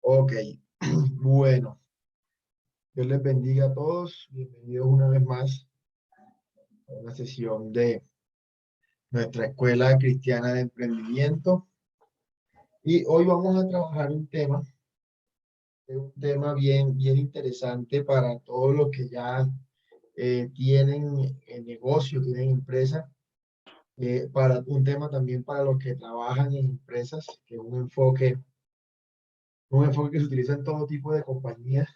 Ok, bueno, Dios les bendiga a todos. Bienvenidos una vez más a una sesión de nuestra Escuela Cristiana de Emprendimiento. Y hoy vamos a trabajar un tema bien interesante para todos los que ya tienen negocio, tienen empresa, para un tema también para los que trabajan en empresas, que es un enfoque que se utiliza en todo tipo de compañías.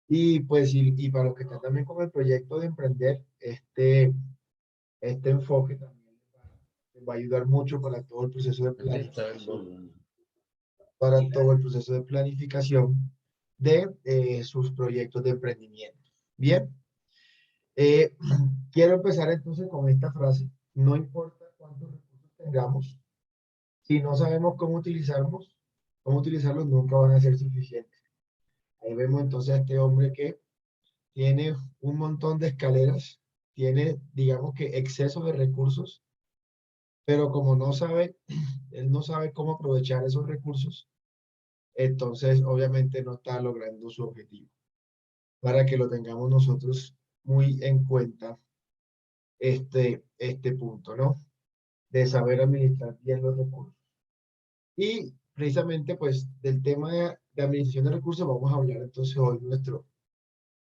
Y pues, y para los que están también con el proyecto de emprender, este enfoque también les va a ayudar mucho para todo el proceso de planificación, de sus proyectos de emprendimiento. Bien, eh, quiero empezar entonces con esta frase: no importa cuántos recursos tengamos, si no sabemos cómo utilizarlos, nunca van a ser suficientes. Ahí vemos entonces a este hombre que tiene un montón de escaleras, tiene, digamos que, exceso de recursos, pero como no sabe, él no sabe cómo aprovechar esos recursos, entonces obviamente no está logrando su objetivo. Para que lo tengamos nosotros muy en cuenta este punto, ¿no? De saber administrar bien los recursos. Y precisamente pues del tema de administración de recursos vamos a hablar entonces hoy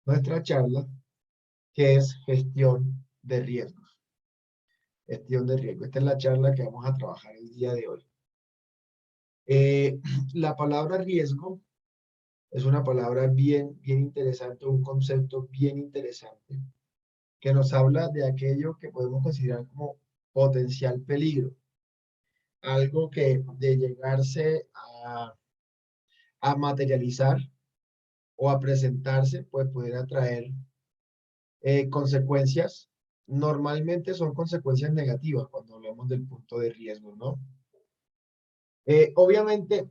nuestra charla, que es gestión de riesgos. Gestión de riesgo. Esta es la charla que vamos a trabajar el día de hoy. La palabra riesgo es una palabra bien interesante, un concepto bien interesante, que nos habla de aquello que podemos considerar como potencial peligro, algo que de llegarse a materializar o a presentarse, pues pudiera traer consecuencias. Normalmente son consecuencias negativas cuando hablamos del punto de riesgo, ¿no? Obviamente,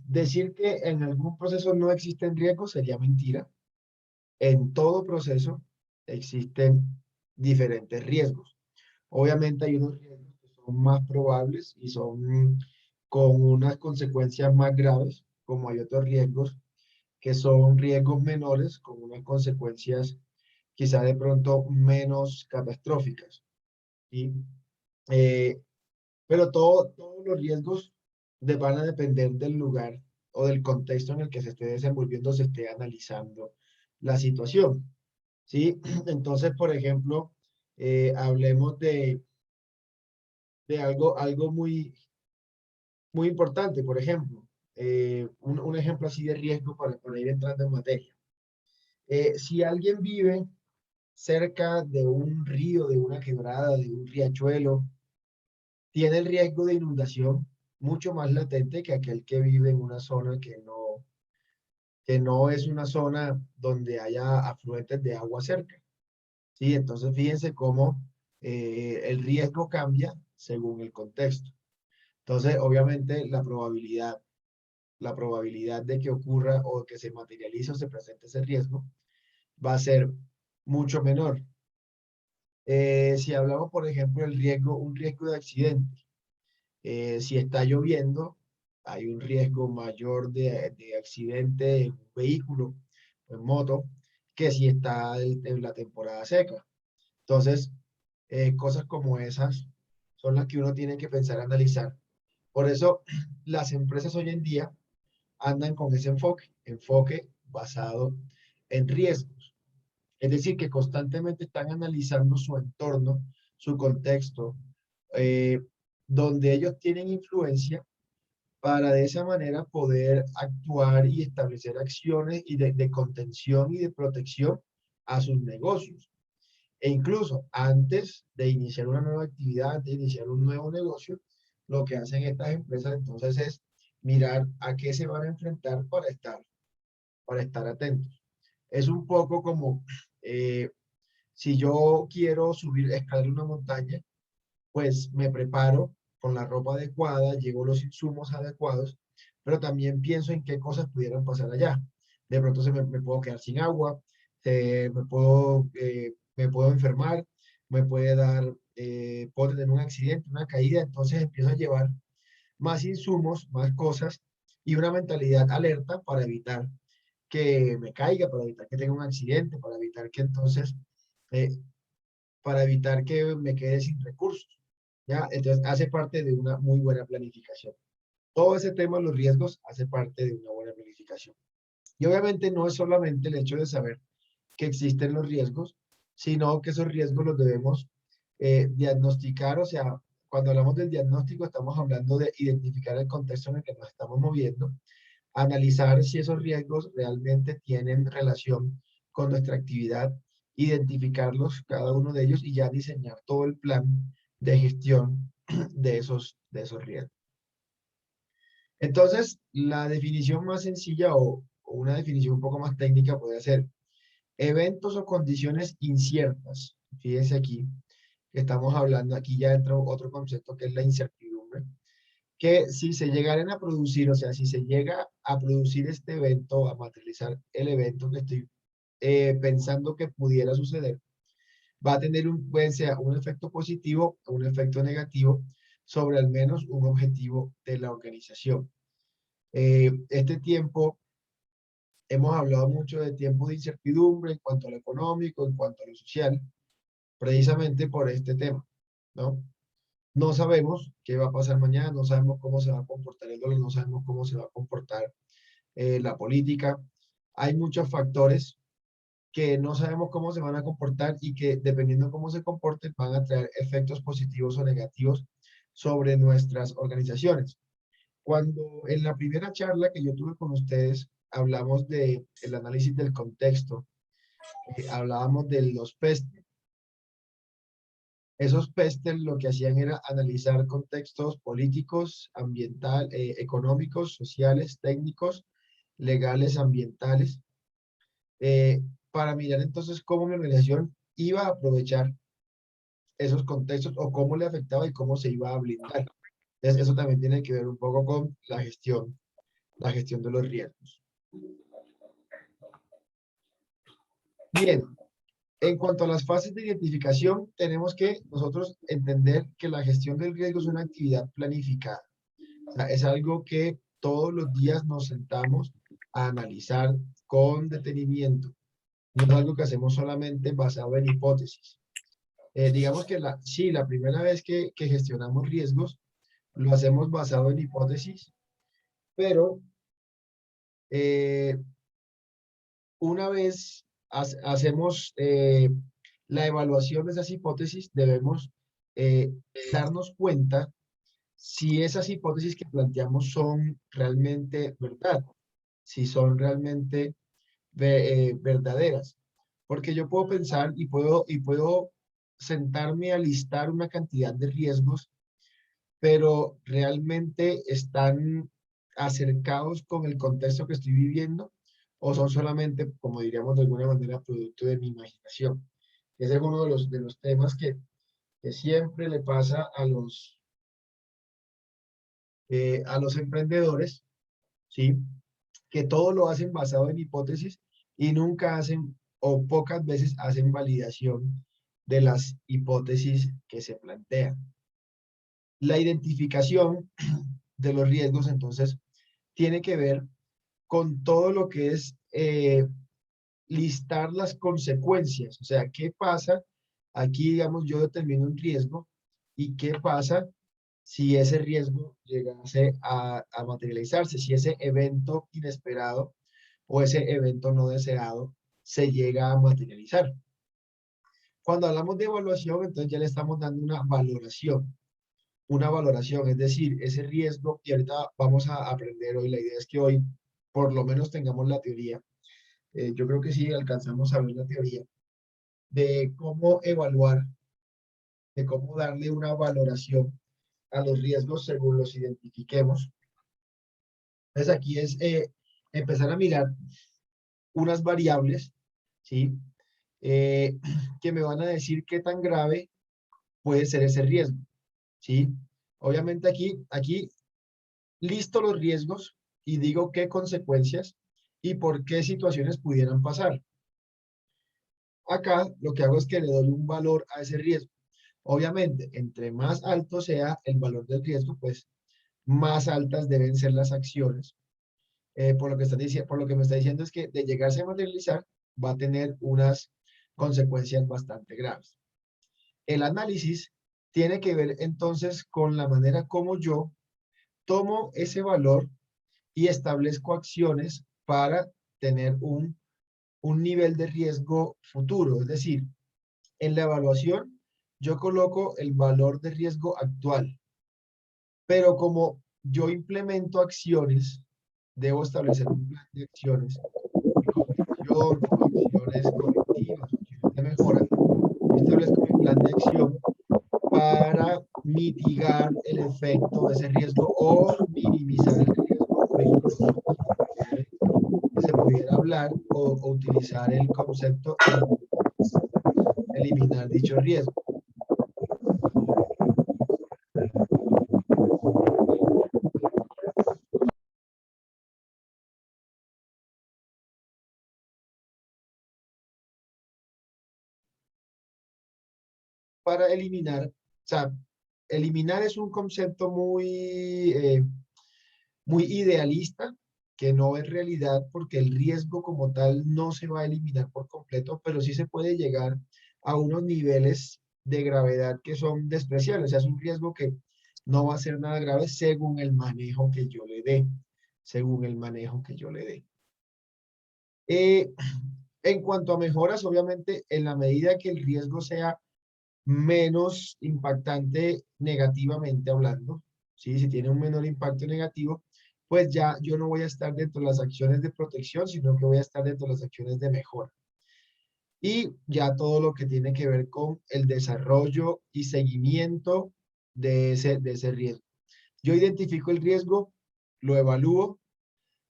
decir que en algún proceso no existen riesgos sería mentira. En todo proceso existen diferentes riesgos. Obviamente hay unos riesgos que son más probables y son con unas consecuencias más graves, como hay otros riesgos que son riesgos menores con unas consecuencias quizá de pronto menos catastróficas, ¿sí? Eh, pero todos los riesgos van a depender del lugar o del contexto en el que se esté desenvolviendo, se esté analizando la situación, ¿sí? Entonces, por ejemplo, hablemos de algo muy importante, por ejemplo, un ejemplo así de riesgo para ir entrando en materia. Si alguien vive cerca de un río, de una quebrada, de un riachuelo, tiene el riesgo de inundación mucho más latente que aquel que vive en una zona que no es una zona donde haya afluentes de agua cerca, ¿sí? Entonces, fíjense cómo el riesgo cambia según el contexto. Entonces, obviamente, la probabilidad de que ocurra o que se materialice o se presente ese riesgo va a ser mucho menor. Si hablamos, por ejemplo, un riesgo de accidente, si está lloviendo, hay un riesgo mayor de accidente en un vehículo, en moto, que si está en la temporada seca. Entonces, cosas como esas son las que uno tiene que pensar, analizar. Por eso, las empresas hoy en día andan con ese enfoque basado en riesgos. Es decir, que constantemente están analizando su entorno, su contexto, eh, donde ellos tienen influencia para de esa manera poder actuar y establecer acciones de contención y de protección a sus negocios. E incluso antes de iniciar una nueva actividad, antes de iniciar un nuevo negocio, lo que hacen estas empresas entonces es mirar a qué se van a enfrentar para estar atentos. Es un poco como eh, si yo quiero escalar una montaña, pues me preparo con la ropa adecuada, llevo los insumos adecuados, pero también pienso en qué cosas pudieran pasar allá. De pronto me puedo quedar sin agua, me puedo enfermar, puedo tener un accidente, una caída, entonces empiezo a llevar más insumos, más cosas y una mentalidad alerta para evitar que me caiga, para evitar que tenga un accidente, para evitar que entonces, eh, para evitar que me quede sin recursos. ¿Ya? Entonces hace parte de una muy buena planificación. Todo ese tema de los riesgos hace parte de una buena planificación. Y obviamente no es solamente el hecho de saber que existen los riesgos, sino que esos riesgos los debemos diagnosticar. O sea, cuando hablamos del diagnóstico estamos hablando de identificar el contexto en el que nos estamos moviendo, analizar si esos riesgos realmente tienen relación con nuestra actividad, identificarlos cada uno de ellos y ya diseñar todo el plan de gestión de esos riesgos. Entonces, la definición más sencilla o una definición un poco más técnica puede ser eventos o condiciones inciertas. Fíjense aquí, que estamos hablando, aquí ya entra otro concepto que es la incertidumbre, que si se llegaran a producir, o sea, si se llega a producir este evento, a materializar el evento que estoy pensando que pudiera suceder, va a tener puede ser un efecto positivo o un efecto negativo sobre al menos un objetivo de la organización. Este tiempo, hemos hablado mucho de tiempo de incertidumbre en cuanto a lo económico, en cuanto a lo social, precisamente por este tema, ¿no? No sabemos qué va a pasar mañana, no sabemos cómo se va a comportar el dólar, no sabemos cómo se va a comportar la política. Hay muchos factores que no sabemos cómo se van a comportar y que dependiendo de cómo se comporten van a traer efectos positivos o negativos sobre nuestras organizaciones. Cuando en la primera charla que yo tuve con ustedes hablamos de el análisis del contexto, hablábamos de los PESTEL. Esos PESTEL lo que hacían era analizar contextos políticos, económicos, sociales, técnicos, legales, ambientales, eh, para mirar entonces cómo mi organización iba a aprovechar esos contextos o cómo le afectaba y cómo se iba a blindar. Entonces, eso también tiene que ver un poco con la gestión de los riesgos. Bien, en cuanto a las fases de identificación, tenemos que nosotros entender que la gestión del riesgo es una actividad planificada. O sea, es algo que todos los días nos sentamos a analizar con detenimiento. No es algo que hacemos solamente basado en hipótesis. Digamos que sí, la primera vez que gestionamos riesgos, lo hacemos basado en hipótesis, pero eh, una vez hacemos la evaluación de esas hipótesis, debemos eh, darnos cuenta si esas hipótesis que planteamos son realmente verdad, si son realmente verdaderas. Porque yo puedo pensar y puedo sentarme a listar una cantidad de riesgos, pero realmente están acercados con el contexto que estoy viviendo o son solamente, como diríamos de alguna manera, producto de mi imaginación. Ese es uno de los temas que siempre le pasa a los emprendedores, ¿sí? Que todo lo hacen basado en hipótesis y nunca hacen o pocas veces hacen validación de las hipótesis que se plantean. La identificación de los riesgos, entonces, tiene que ver con todo lo que es listar las consecuencias. O sea, ¿qué pasa? Aquí, digamos, yo determino un riesgo y qué pasa si ese riesgo llegase a materializarse, si ese evento inesperado o ese evento no deseado se llega a materializar. Cuando hablamos de evaluación, entonces ya le estamos dando una valoración, es decir, ese riesgo, y ahorita vamos a aprender hoy, la idea es que hoy por lo menos tengamos la teoría, yo creo que sí alcanzamos a ver la teoría, de cómo evaluar, de cómo darle una valoración a los riesgos según los identifiquemos. Entonces aquí es empezar a mirar unas variables, ¿sí? Eh, que me van a decir qué tan grave puede ser ese riesgo, ¿sí? Obviamente aquí listo los riesgos y digo qué consecuencias y por qué situaciones pudieran pasar. Acá lo que hago es que le doy un valor a ese riesgo. Obviamente, entre más alto sea el valor del riesgo, pues más altas deben ser las acciones por lo que me está diciendo es que de llegarse a materializar va a tener unas consecuencias bastante graves. El análisis tiene que ver entonces con la manera como yo tomo ese valor y establezco acciones para tener un nivel de riesgo futuro. Es decir, en la evaluación yo coloco el valor de riesgo actual, pero como yo implemento acciones, debo establecer un plan de acciones de corrección o acciones correctivas, acciones de mejora. Yo establezco mi plan de acción para mitigar el efecto de ese riesgo o minimizar el riesgo, o incluso se pudiera hablar o utilizar el concepto eliminar dicho riesgo. Para eliminar, o sea, eliminar es un concepto muy idealista, que no es realidad porque el riesgo como tal no se va a eliminar por completo, pero sí se puede llegar a unos niveles de gravedad que son despreciables. O sea, es un riesgo que no va a ser nada grave según el manejo que yo le dé, según el manejo que yo le dé. Eh, en cuanto a mejoras, obviamente, en la medida que el riesgo sea menos impactante negativamente hablando, ¿sí? Si tiene un menor impacto negativo, pues ya yo no voy a estar dentro de las acciones de protección, sino que voy a estar dentro de las acciones de mejora. Y ya todo lo que tiene que ver con el desarrollo y seguimiento de ese riesgo. Yo identifico el riesgo, lo evalúo,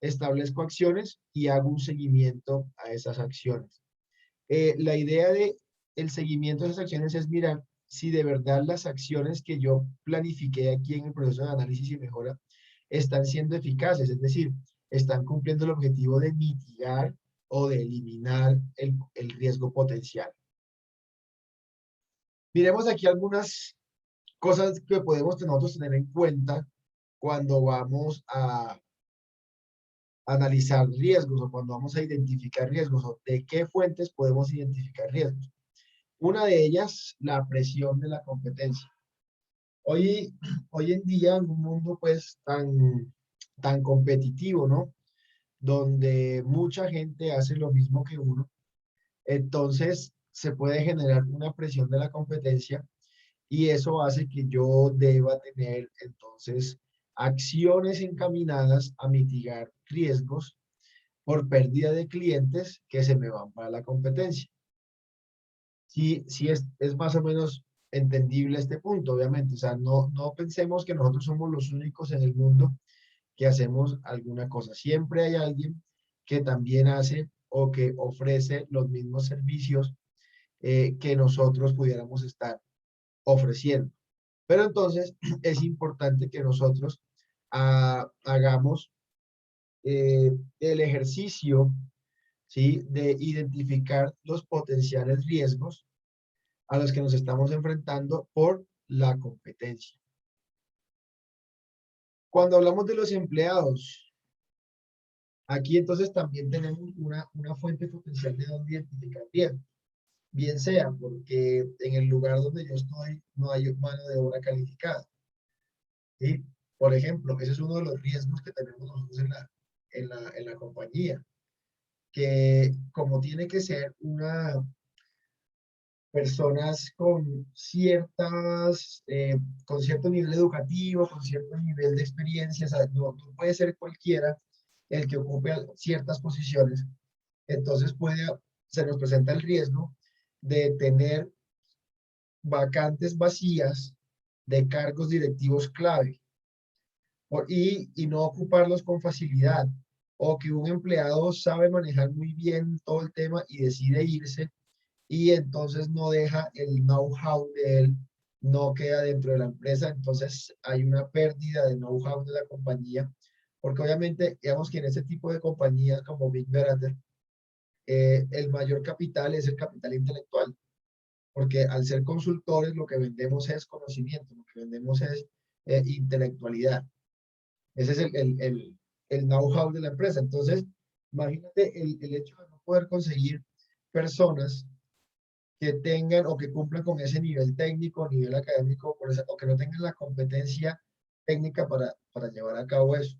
establezco acciones y hago un seguimiento a esas acciones. La idea de el seguimiento de esas acciones es mirar si de verdad las acciones que yo planifiqué aquí en el proceso de análisis y mejora están siendo eficaces, es decir, están cumpliendo el objetivo de mitigar o de eliminar el riesgo potencial. Miremos aquí algunas cosas que podemos nosotros tener en cuenta cuando vamos a analizar riesgos o cuando vamos a identificar riesgos o de qué fuentes podemos identificar riesgos. Una de ellas, la presión de la competencia. Hoy en día, en un mundo pues tan competitivo, ¿no? Donde mucha gente hace lo mismo que uno, entonces se puede generar una presión de la competencia y eso hace que yo deba tener entonces acciones encaminadas a mitigar riesgos por pérdida de clientes que se me van para la competencia. Sí es más o menos entendible este punto, obviamente. O sea, no pensemos que nosotros somos los únicos en el mundo que hacemos alguna cosa. Siempre hay alguien que también hace o que ofrece los mismos servicios que nosotros pudiéramos estar ofreciendo. Pero entonces es importante que nosotros hagamos el ejercicio, ¿sí? De identificar los potenciales riesgos a los que nos estamos enfrentando por la competencia. Cuando hablamos de los empleados, aquí entonces también tenemos una fuente potencial de donde identificar riesgos. Bien sea porque en el lugar donde yo estoy no hay mano de obra calificada. ¿Sí? Por ejemplo, ese es uno de los riesgos que tenemos nosotros en la compañía, que como tiene que ser personas con cierto nivel educativo, con cierto nivel de experiencia, o sea, no puede ser cualquiera el que ocupe ciertas posiciones, entonces se nos presenta el riesgo de tener vacantes vacías de cargos directivos clave y no ocuparlos con facilidad, o que un empleado sabe manejar muy bien todo el tema y decide irse y entonces no deja el know-how de él, no queda dentro de la empresa, entonces hay una pérdida de know-how de la compañía, porque obviamente, digamos que en este tipo de compañías como Big Brother, el mayor capital es el capital intelectual, porque al ser consultores lo que vendemos es conocimiento, lo que vendemos es intelectualidad. Ese es el know-how de la empresa. Entonces, imagínate el hecho de no poder conseguir personas que tengan o que cumplan con ese nivel técnico, nivel académico, o que no tengan la competencia técnica para llevar a cabo eso.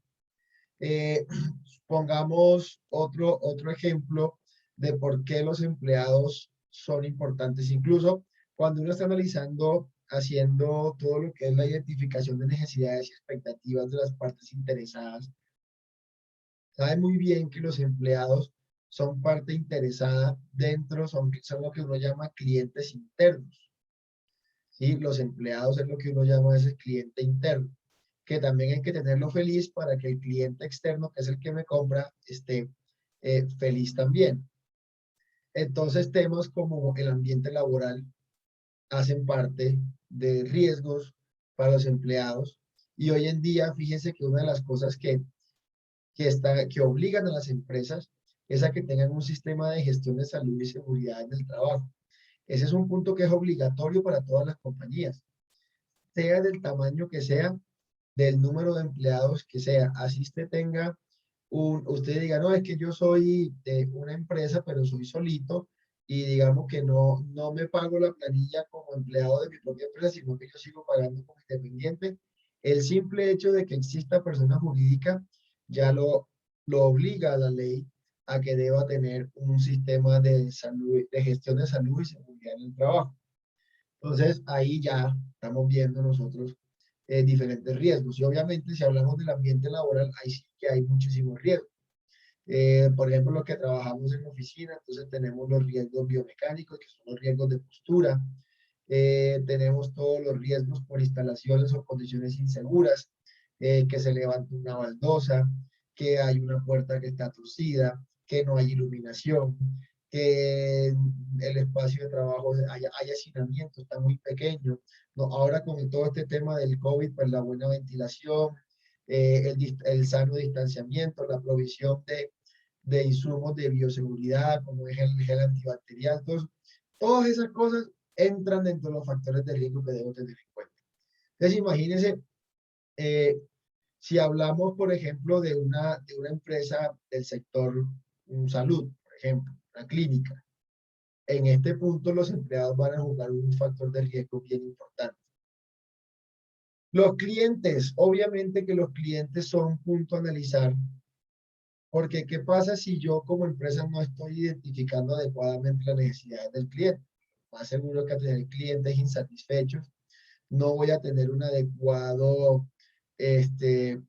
Eh, Pongamos otro ejemplo de por qué los empleados son importantes. Incluso cuando uno está analizando, haciendo todo lo que es la identificación de necesidades y expectativas de las partes interesadas, sabe muy bien que los empleados son parte interesada dentro, son lo que uno llama clientes internos. ¿Sí? Los empleados es lo que uno llama ese cliente interno, que también hay que tenerlo feliz para que el cliente externo, que es el que me compra, esté feliz también. Entonces, temas como el ambiente laboral hacen parte de riesgos para los empleados. Y hoy en día, fíjense que una de las cosas que obligan a las empresas es a que tengan un sistema de gestión de salud y seguridad en el trabajo. Ese es un punto que es obligatorio para todas las compañías, sea del tamaño que sea, del número de empleados que sea. Así usted tenga usted diga, no, es que yo soy de una empresa, pero soy solito y digamos que no me pago la planilla como empleado de mi propia empresa, sino que yo sigo pagando como independiente. El simple hecho de que exista persona jurídica ya lo obliga a la ley a que deba tener un sistema de salud, de gestión de salud y seguridad en el trabajo. Entonces, ahí ya estamos viendo nosotros diferentes riesgos. Y obviamente, si hablamos del ambiente laboral, ahí sí que hay muchísimos riesgos. Por ejemplo, los que trabajamos en oficina, entonces tenemos los riesgos biomecánicos, que son los riesgos de postura. Tenemos todos los riesgos por instalaciones o condiciones inseguras, que se levanta una baldosa, que hay una puerta que está torcida, que no hay iluminación, que el espacio de trabajo hay hacinamiento, está muy pequeño. No, ahora con todo este tema del COVID, pues la buena ventilación, el sano distanciamiento, la provisión de insumos de bioseguridad, como es el gel antibacterial, todas esas cosas entran dentro de los factores de riesgo que debo tener en cuenta. Entonces, imagínense, si hablamos, por ejemplo, de una empresa del sector salud, por ejemplo, una clínica, en este punto los empleados van a jugar un factor de riesgo bien importante. Los clientes, obviamente que los clientes son punto a analizar, porque ¿qué pasa si yo como empresa no estoy identificando adecuadamente las necesidades del cliente? Más seguro que a tener clientes insatisfechos, no voy a tener un adecuado, este,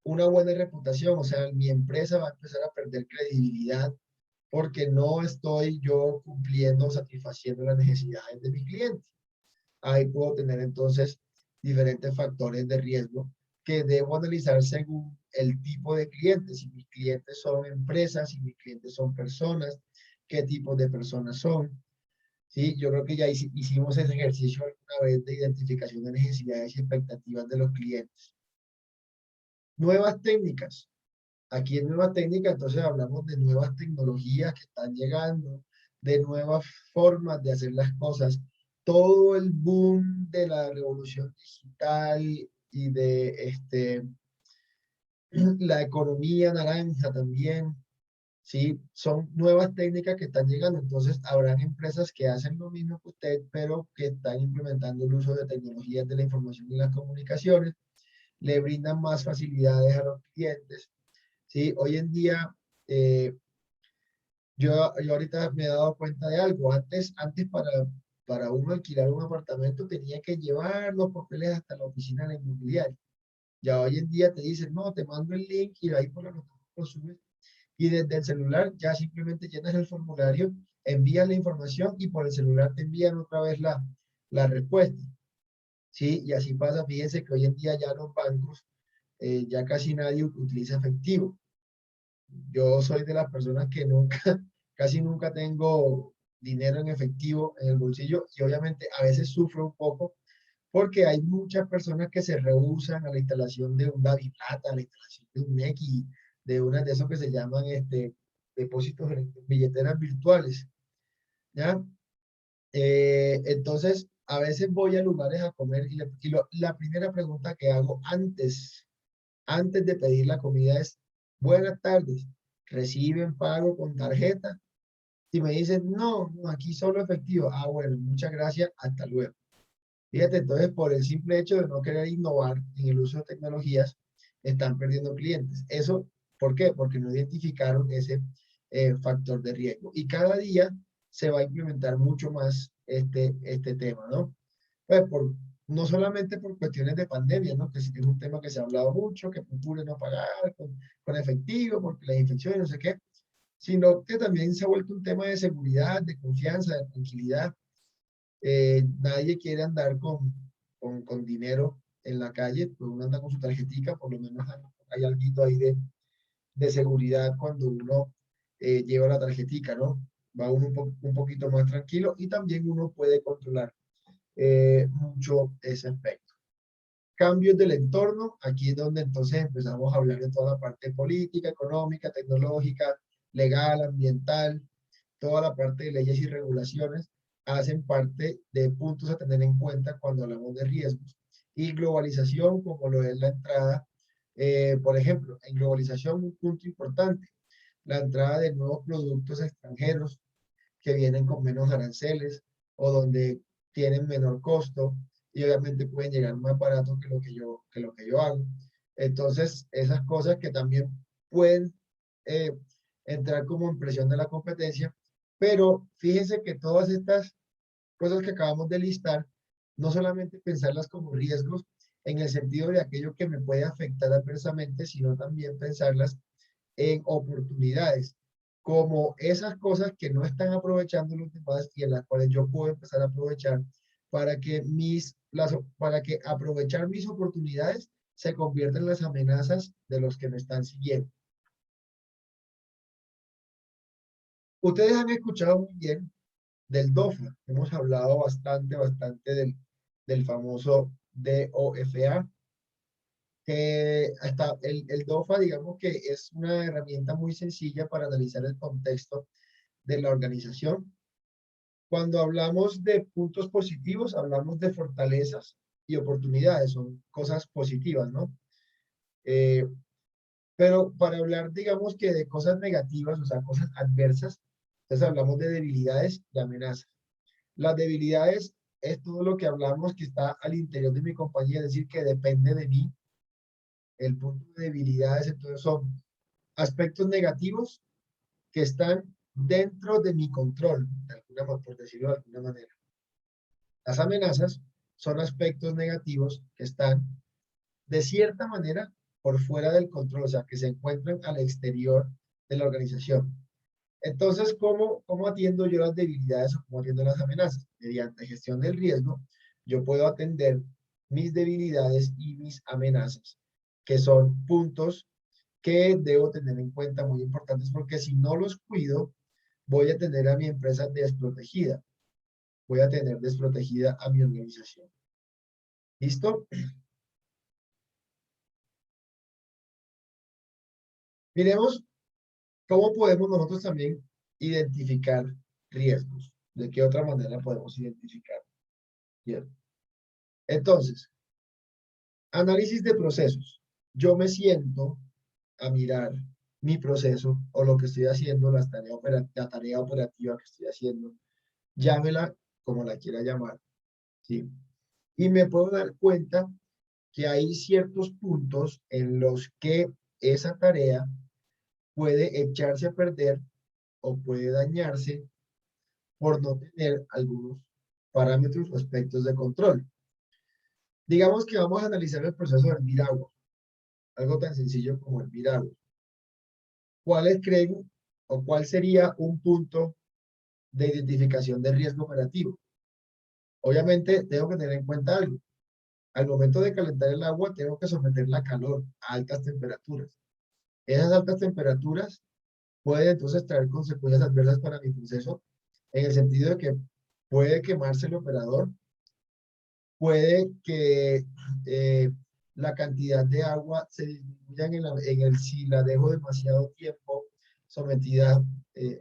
una buena reputación, o sea, mi empresa va a empezar a perder credibilidad porque no estoy yo cumpliendo, satisfaciendo las necesidades de mi cliente. Ahí puedo tener entonces diferentes factores de riesgo que debo analizar según el tipo de clientes. Si mis clientes son empresas, si mis clientes son personas, qué tipo de personas son. Sí, yo creo que ya hicimos ese ejercicio alguna vez de identificación de necesidades y expectativas de los clientes. Nuevas técnicas. Aquí en nuevas técnicas, entonces hablamos de nuevas tecnologías que están llegando, de nuevas formas de hacer las cosas. Todo el boom de la revolución digital y de la economía naranja también, ¿sí? Son nuevas técnicas que están llegando. Entonces, habrán empresas que hacen lo mismo que usted, pero que están implementando el uso de tecnologías de la información y las comunicaciones, le brindan más facilidades a los clientes. Sí, hoy en día, yo ahorita me he dado cuenta de algo. Antes para uno alquilar un apartamento tenía que llevar los papeles hasta la oficina de la inmobiliaria. Ya hoy en día te dicen, no, te mando el link y ahí por la nota lo subes. Y desde el celular ya simplemente llenas el formulario, envías la información y por el celular te envían otra vez la respuesta. Sí, y así pasa. Fíjense que hoy en día ya los bancos, ya casi nadie utiliza efectivo. Yo soy de las personas que nunca, casi nunca tengo dinero en efectivo en el bolsillo y obviamente a veces sufro un poco porque hay muchas personas que se rehúsan a la instalación de un DaviPlata, a la instalación de un Nequi, de una de esos que se llaman depósitos en billeteras virtuales, ¿ya? Entonces, a veces voy a lugares a comer y la primera pregunta que hago antes de pedir la comida es, Buenas tardes, ¿reciben pago con tarjeta? Si me dicen, no, no, aquí solo efectivo. Ah, bueno, muchas gracias, hasta luego. Fíjate, entonces, por el simple hecho de no querer innovar en el uso de tecnologías, están perdiendo clientes. ¿Eso por qué? Porque no identificaron ese factor de riesgo. Y cada día se va a implementar mucho más este tema, ¿no? Pues no solamente por cuestiones de pandemia, ¿no? Que sí que es un tema que se ha hablado mucho, que procure no pagar con efectivo, porque las infecciones, no sé qué, sino que también se ha vuelto un tema de seguridad, de confianza, de tranquilidad. Nadie quiere andar con dinero en la calle, pues uno anda con su tarjetica, por lo menos hay algo ahí de seguridad cuando uno lleva la tarjetica, ¿no? Va uno un poquito más tranquilo y también uno puede controlar mucho ese aspecto. Cambios del entorno, aquí es donde entonces empezamos a hablar de toda la parte política, económica, tecnológica, legal, ambiental, toda la parte de leyes y regulaciones hacen parte de puntos a tener en cuenta cuando hablamos de riesgos. Y globalización, como lo es la entrada, por ejemplo, en globalización un punto importante, la entrada de nuevos productos extranjeros que vienen con menos aranceles o donde tienen menor costo y obviamente pueden llegar más barato que lo que yo hago. Entonces, esas cosas que también pueden eh, entrar como en presión de la competencia, pero fíjense que todas estas cosas que acabamos de listar, no solamente pensarlas como riesgos en el sentido de aquello que me puede afectar adversamente, sino también pensarlas en oportunidades, como esas cosas que no están aprovechando los demás y en las cuales yo puedo empezar a aprovechar para que aprovechar mis oportunidades se conviertan en las amenazas de los que me están siguiendo. Ustedes han escuchado muy bien del DOFA. Hemos hablado bastante del famoso DOFA, que hasta el DOFA, digamos que es una herramienta muy sencilla para analizar el contexto de la organización. Cuando hablamos de puntos positivos, hablamos de fortalezas y oportunidades, son cosas positivas, ¿no? Eh, pero para hablar, digamos que de cosas negativas, o sea, cosas adversas, entonces hablamos de debilidades y amenazas. Las debilidades es todo lo que hablamos que está al interior de mi compañía, es decir, que depende de mí. El punto de debilidades, entonces, son aspectos negativos que están dentro de mi control, por decirlo de alguna manera. Las amenazas son aspectos negativos que están, de cierta manera, por fuera del control, o sea, que se encuentran al exterior de la organización. Entonces, ¿cómo atiendo yo las debilidades o cómo atiendo las amenazas? Mediante gestión del riesgo, yo puedo atender mis debilidades y mis amenazas, que son puntos que debo tener en cuenta muy importantes, porque si no los cuido, voy a tener a mi empresa desprotegida, voy a tener desprotegida a mi organización. ¿Listo? Miremos cómo podemos nosotros también identificar riesgos. ¿De qué otra manera podemos identificar riesgos? Entonces, análisis de procesos. Yo me siento a mirar mi proceso o lo que estoy haciendo, la tarea operativa que estoy haciendo, llámela como la quiera llamar, ¿sí? Y me puedo dar cuenta que hay ciertos puntos en los que esa tarea puede echarse a perder o puede dañarse por no tener algunos parámetros o aspectos de control. Digamos que vamos a analizar el proceso de hervir agua, algo tan sencillo como hervir agua. ¿Cuáles creen o cuál sería un punto de identificación de riesgo operativo? Obviamente tengo que tener en cuenta algo. Al momento de calentar el agua, tengo que someterla a calor, a altas temperaturas. Esas altas temperaturas pueden entonces traer consecuencias adversas para mi proceso, en el sentido de que puede quemarse el operador, puede que la cantidad de agua se disminuya si la dejo demasiado tiempo sometida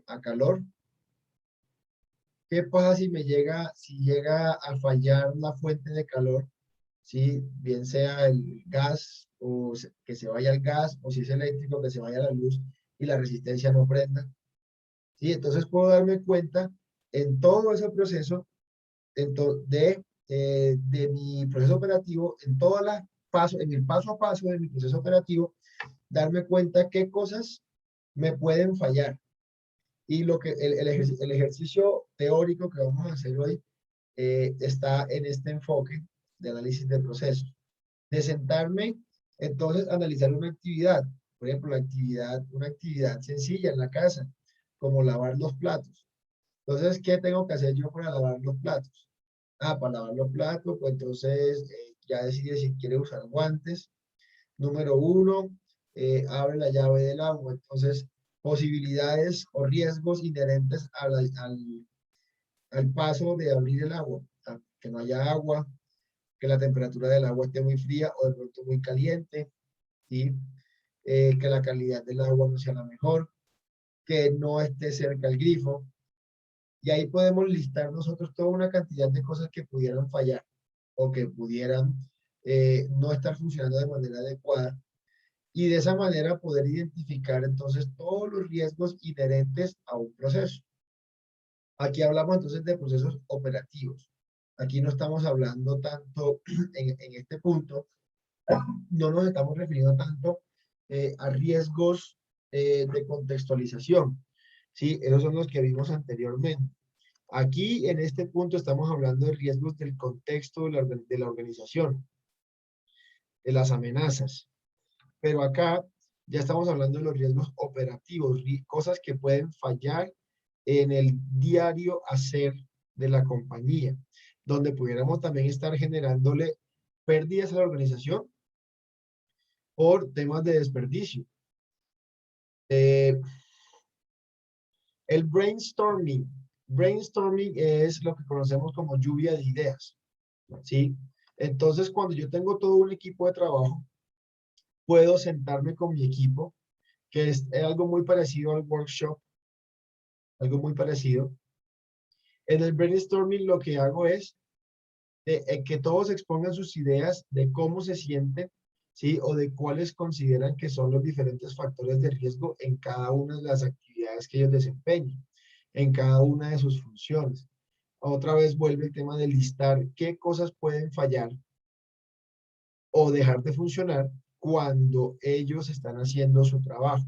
a calor. ¿Qué pasa si llega a fallar la fuente de calor? ¿Sí? Bien sea el gas que se vaya el gas, o si es eléctrico, que se vaya la luz y la resistencia no prenda. ¿Sí? Entonces puedo darme cuenta en todo ese proceso de mi proceso operativo, en el paso a paso de mi proceso operativo, darme cuenta qué cosas me pueden fallar. Y el ejercicio teórico que vamos a hacer hoy está en este enfoque de análisis de procesos. De sentarme, entonces, a analizar una actividad. Por ejemplo, una actividad sencilla en la casa, como lavar los platos. Entonces, ¿qué tengo que hacer yo para lavar los platos? Para lavar los platos, pues entonces ya decide si quiere usar guantes. Número uno, abre la llave del agua. Entonces, posibilidades o riesgos inherentes al paso de abrir el agua. Que no haya agua, que la temperatura del agua esté muy fría o de pronto muy caliente, ¿sí? Que la calidad del agua no sea la mejor, que no esté cerca el grifo. Y ahí podemos listar nosotros toda una cantidad de cosas que pudieran fallar o que pudieran no estar funcionando de manera adecuada. Y de esa manera poder identificar entonces todos los riesgos inherentes a un proceso. Aquí hablamos entonces de procesos operativos. Aquí no estamos hablando tanto en este punto, no nos estamos refiriendo tanto a riesgos de contextualización. ¿Sí? Esos son los que vimos anteriormente. Aquí, en este punto, estamos hablando de riesgos del contexto de la organización, de las amenazas. Pero acá ya estamos hablando de los riesgos operativos, cosas que pueden fallar en el diario hacer de la compañía, donde pudiéramos también estar generándole pérdidas a la organización por temas de desperdicio. El brainstorming. Brainstorming es lo que conocemos como lluvia de ideas, ¿sí? Entonces, cuando yo tengo todo un equipo de trabajo, puedo sentarme con mi equipo, que es algo muy parecido al workshop, algo muy parecido. En el brainstorming lo que hago es que todos expongan sus ideas de cómo se sienten, ¿sí? O de cuáles consideran que son los diferentes factores de riesgo en cada una de las actividades que ellos desempeñan, en cada una de sus funciones. Otra vez vuelve el tema de listar qué cosas pueden fallar o dejar de funcionar cuando ellos están haciendo su trabajo.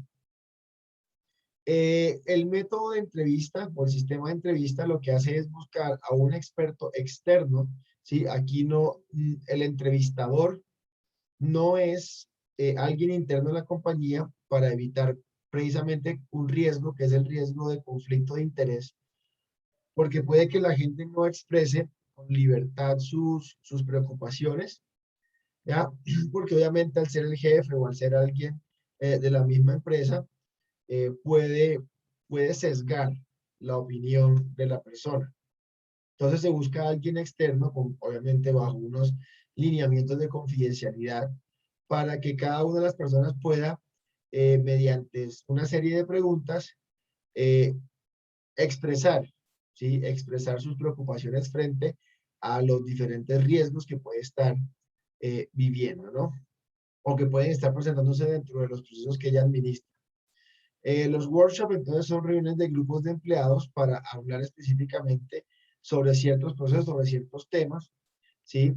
El método de entrevista o el sistema de entrevista lo que hace es buscar a un experto externo, ¿sí? Aquí no, el entrevistador no es alguien interno de la compañía para evitar precisamente un riesgo, que es el riesgo de conflicto de interés, porque puede que la gente no exprese con libertad sus preocupaciones, ¿ya? Porque obviamente al ser el jefe o al ser alguien de la misma empresa, puede sesgar la opinión de la persona. Entonces se busca a alguien externo, obviamente bajo unos lineamientos de confidencialidad, para que cada una de las personas pueda, mediante una serie de preguntas, eh, expresar, ¿sí? Expresar sus preocupaciones frente a los diferentes riesgos que puede estar viviendo, ¿no? O que pueden estar presentándose dentro de los procesos que ella administra. Los workshops entonces son reuniones de grupos de empleados para hablar específicamente sobre ciertos procesos, sobre ciertos temas, ¿sí?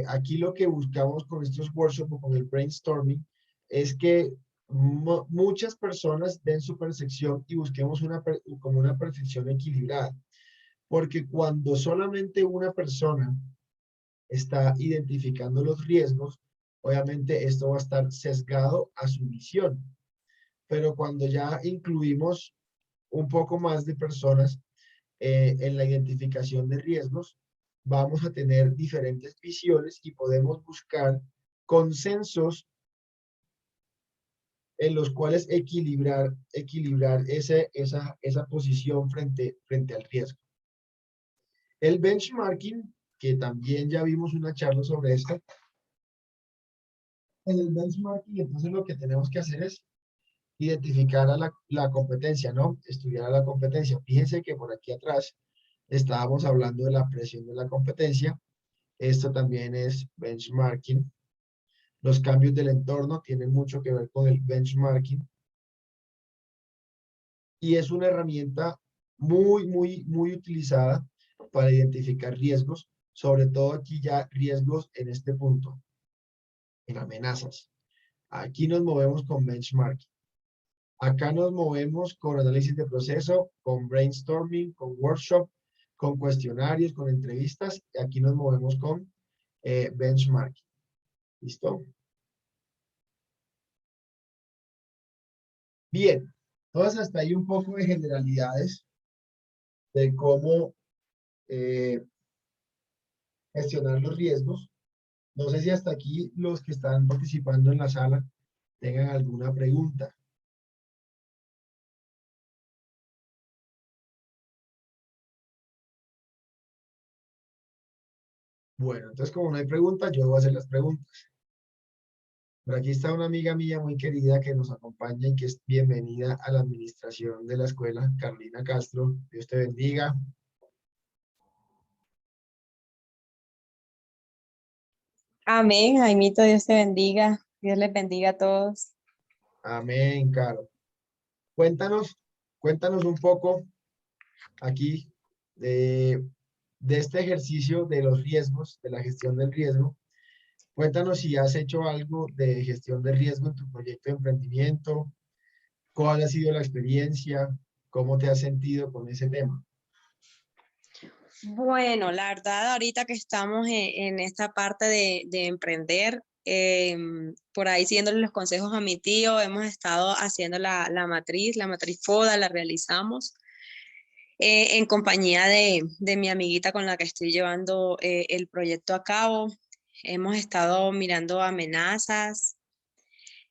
Aquí lo que buscamos con estos workshops o con el brainstorming es que muchas personas den su percepción y busquemos como una percepción equilibrada. Porque cuando solamente una persona está identificando los riesgos, obviamente esto va a estar sesgado a su visión. Pero cuando ya incluimos un poco más de personas en la identificación de riesgos, vamos a tener diferentes visiones y podemos buscar consensos en los cuales equilibrar esa posición frente al riesgo. El benchmarking, que también ya vimos una charla sobre esto. En el benchmarking, entonces lo que tenemos que hacer es identificar a la competencia, ¿no? Estudiar a la competencia. Fíjense que por aquí atrás estábamos hablando de la presión de la competencia. Esto también es benchmarking. Los cambios del entorno tienen mucho que ver con el benchmarking y es una herramienta muy utilizada para identificar riesgos, sobre todo aquí ya riesgos en este punto, en amenazas. Aquí nos movemos con benchmarking. Acá nos movemos con análisis de proceso, con brainstorming, con workshop, con cuestionarios, con entrevistas. Y aquí nos movemos con benchmarking. ¿Listo? Bien. Entonces, hasta ahí un poco de generalidades de cómo eh, gestionar los riesgos. No sé si hasta aquí los que están participando en la sala tengan alguna pregunta. Bueno, entonces como no hay preguntas, yo voy a hacer las preguntas. Por aquí está una amiga mía muy querida que nos acompaña y que es bienvenida a la administración de la escuela, Carolina Castro. Dios te bendiga. Amén, Jaimito, Dios te bendiga. Dios les bendiga a todos. Amén, Caro. Cuéntanos, cuéntanos un poco aquí de este ejercicio de los riesgos, de la gestión del riesgo. Cuéntanos si has hecho algo de gestión de riesgo en tu proyecto de emprendimiento, cuál ha sido la experiencia, cómo te has sentido con ese tema. Bueno, la verdad, ahorita que estamos en esta parte de emprender, por ahí siguiéndole los consejos a mi tío, hemos estado haciendo la matriz FODA, la realizamos en compañía de mi amiguita con la que estoy llevando el proyecto a cabo. Hemos estado mirando amenazas,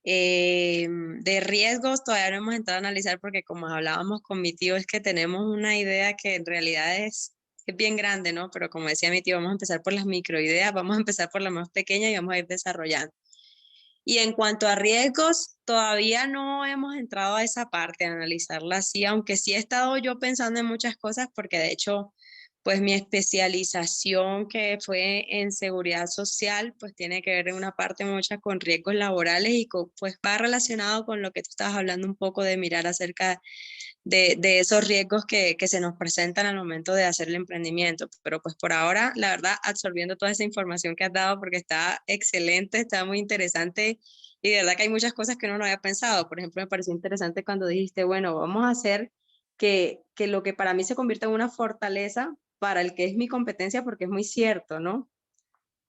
de riesgos todavía no hemos entrado a analizar porque como hablábamos con mi tío es que tenemos una idea que en realidad es bien grande, ¿no? Pero como decía mi tío, vamos a empezar por las microideas, vamos a empezar por la más pequeña y vamos a ir desarrollando. Y en cuanto a riesgos, todavía no hemos entrado a esa parte, a analizarla así, aunque sí he estado yo pensando en muchas cosas porque de hecho pues mi especialización que fue en seguridad social, pues tiene que ver en una parte mucha con riesgos laborales y pues va relacionado con lo que tú estabas hablando un poco de mirar acerca de esos riesgos que se nos presentan al momento de hacer el emprendimiento. Pero pues por ahora, la verdad, absorbiendo toda esa información que has dado porque está excelente, está muy interesante y de verdad que hay muchas cosas que uno no había pensado. Por ejemplo, me pareció interesante cuando dijiste, bueno, vamos a hacer que lo que para mí se convierta en una fortaleza para el que es mi competencia, porque es muy cierto, ¿no?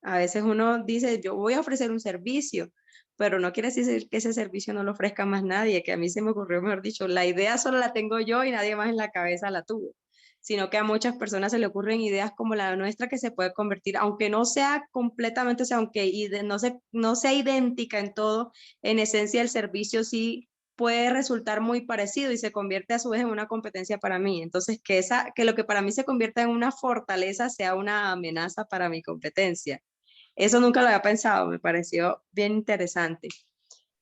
A veces uno dice, yo voy a ofrecer un servicio, pero no quiere decir que ese servicio no lo ofrezca más nadie, que a mí se me ocurrió, mejor dicho, la idea solo la tengo yo y nadie más en la cabeza la tuvo, sino que a muchas personas se le ocurren ideas como la nuestra que se puede convertir, aunque no sea completamente, o sea, aunque no sea idéntica en todo, en esencia el servicio sí puede resultar muy parecido y se convierte a su vez en una competencia para mí. Entonces, que lo que para mí se convierta en una fortaleza sea una amenaza para mi competencia. Eso nunca lo había pensado, me pareció bien interesante.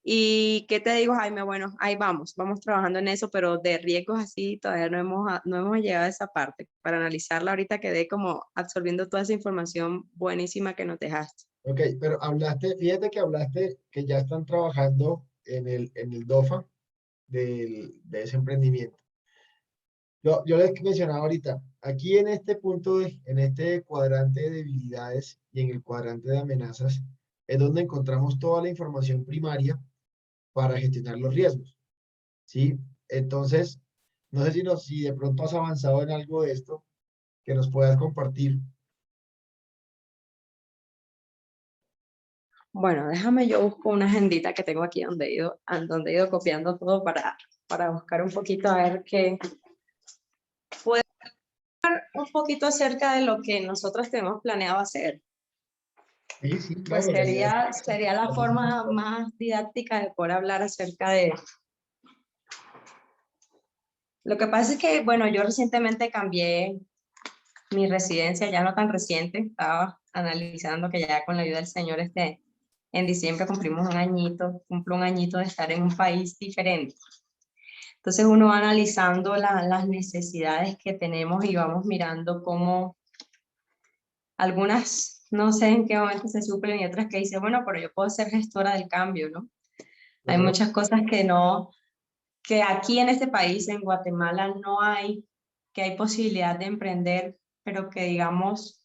¿Y qué te digo, Jaime? Bueno, ahí vamos trabajando en eso, pero de riesgos así todavía no hemos llegado a esa parte. Para analizarla ahorita quedé como absorbiendo toda esa información buenísima que nos dejaste. Ok, pero hablaste, fíjate que hablaste que ya están trabajando en el DOFA de ese emprendimiento. Yo les mencionaba ahorita, aquí en este punto, en este cuadrante de debilidades y en el cuadrante de amenazas, es donde encontramos toda la información primaria para gestionar los riesgos, ¿sí? Entonces, no sé si de pronto has avanzado en algo de esto que nos puedas compartir. Bueno, déjame yo busco una agendita que tengo aquí donde he ido copiando todo para buscar un poquito a ver qué puede un poquito acerca de lo que nosotros tenemos planeado hacer. Sí, sí, Pues claro, la idea es sería la forma más didáctica de poder hablar acerca de... Lo que pasa es que, bueno, yo recientemente cambié mi residencia, ya no tan reciente, estaba analizando que ya con la ayuda del Señor en diciembre cumplo un añito de estar en un país diferente. Entonces uno va analizando las necesidades que tenemos y vamos mirando cómo algunas no sé en qué momento se suplen y otras que dicen, bueno, pero yo puedo ser gestora del cambio, ¿no? Hay Claro. muchas cosas que no, que aquí en este país, en Guatemala, no hay, que hay posibilidad de emprender, pero que digamos,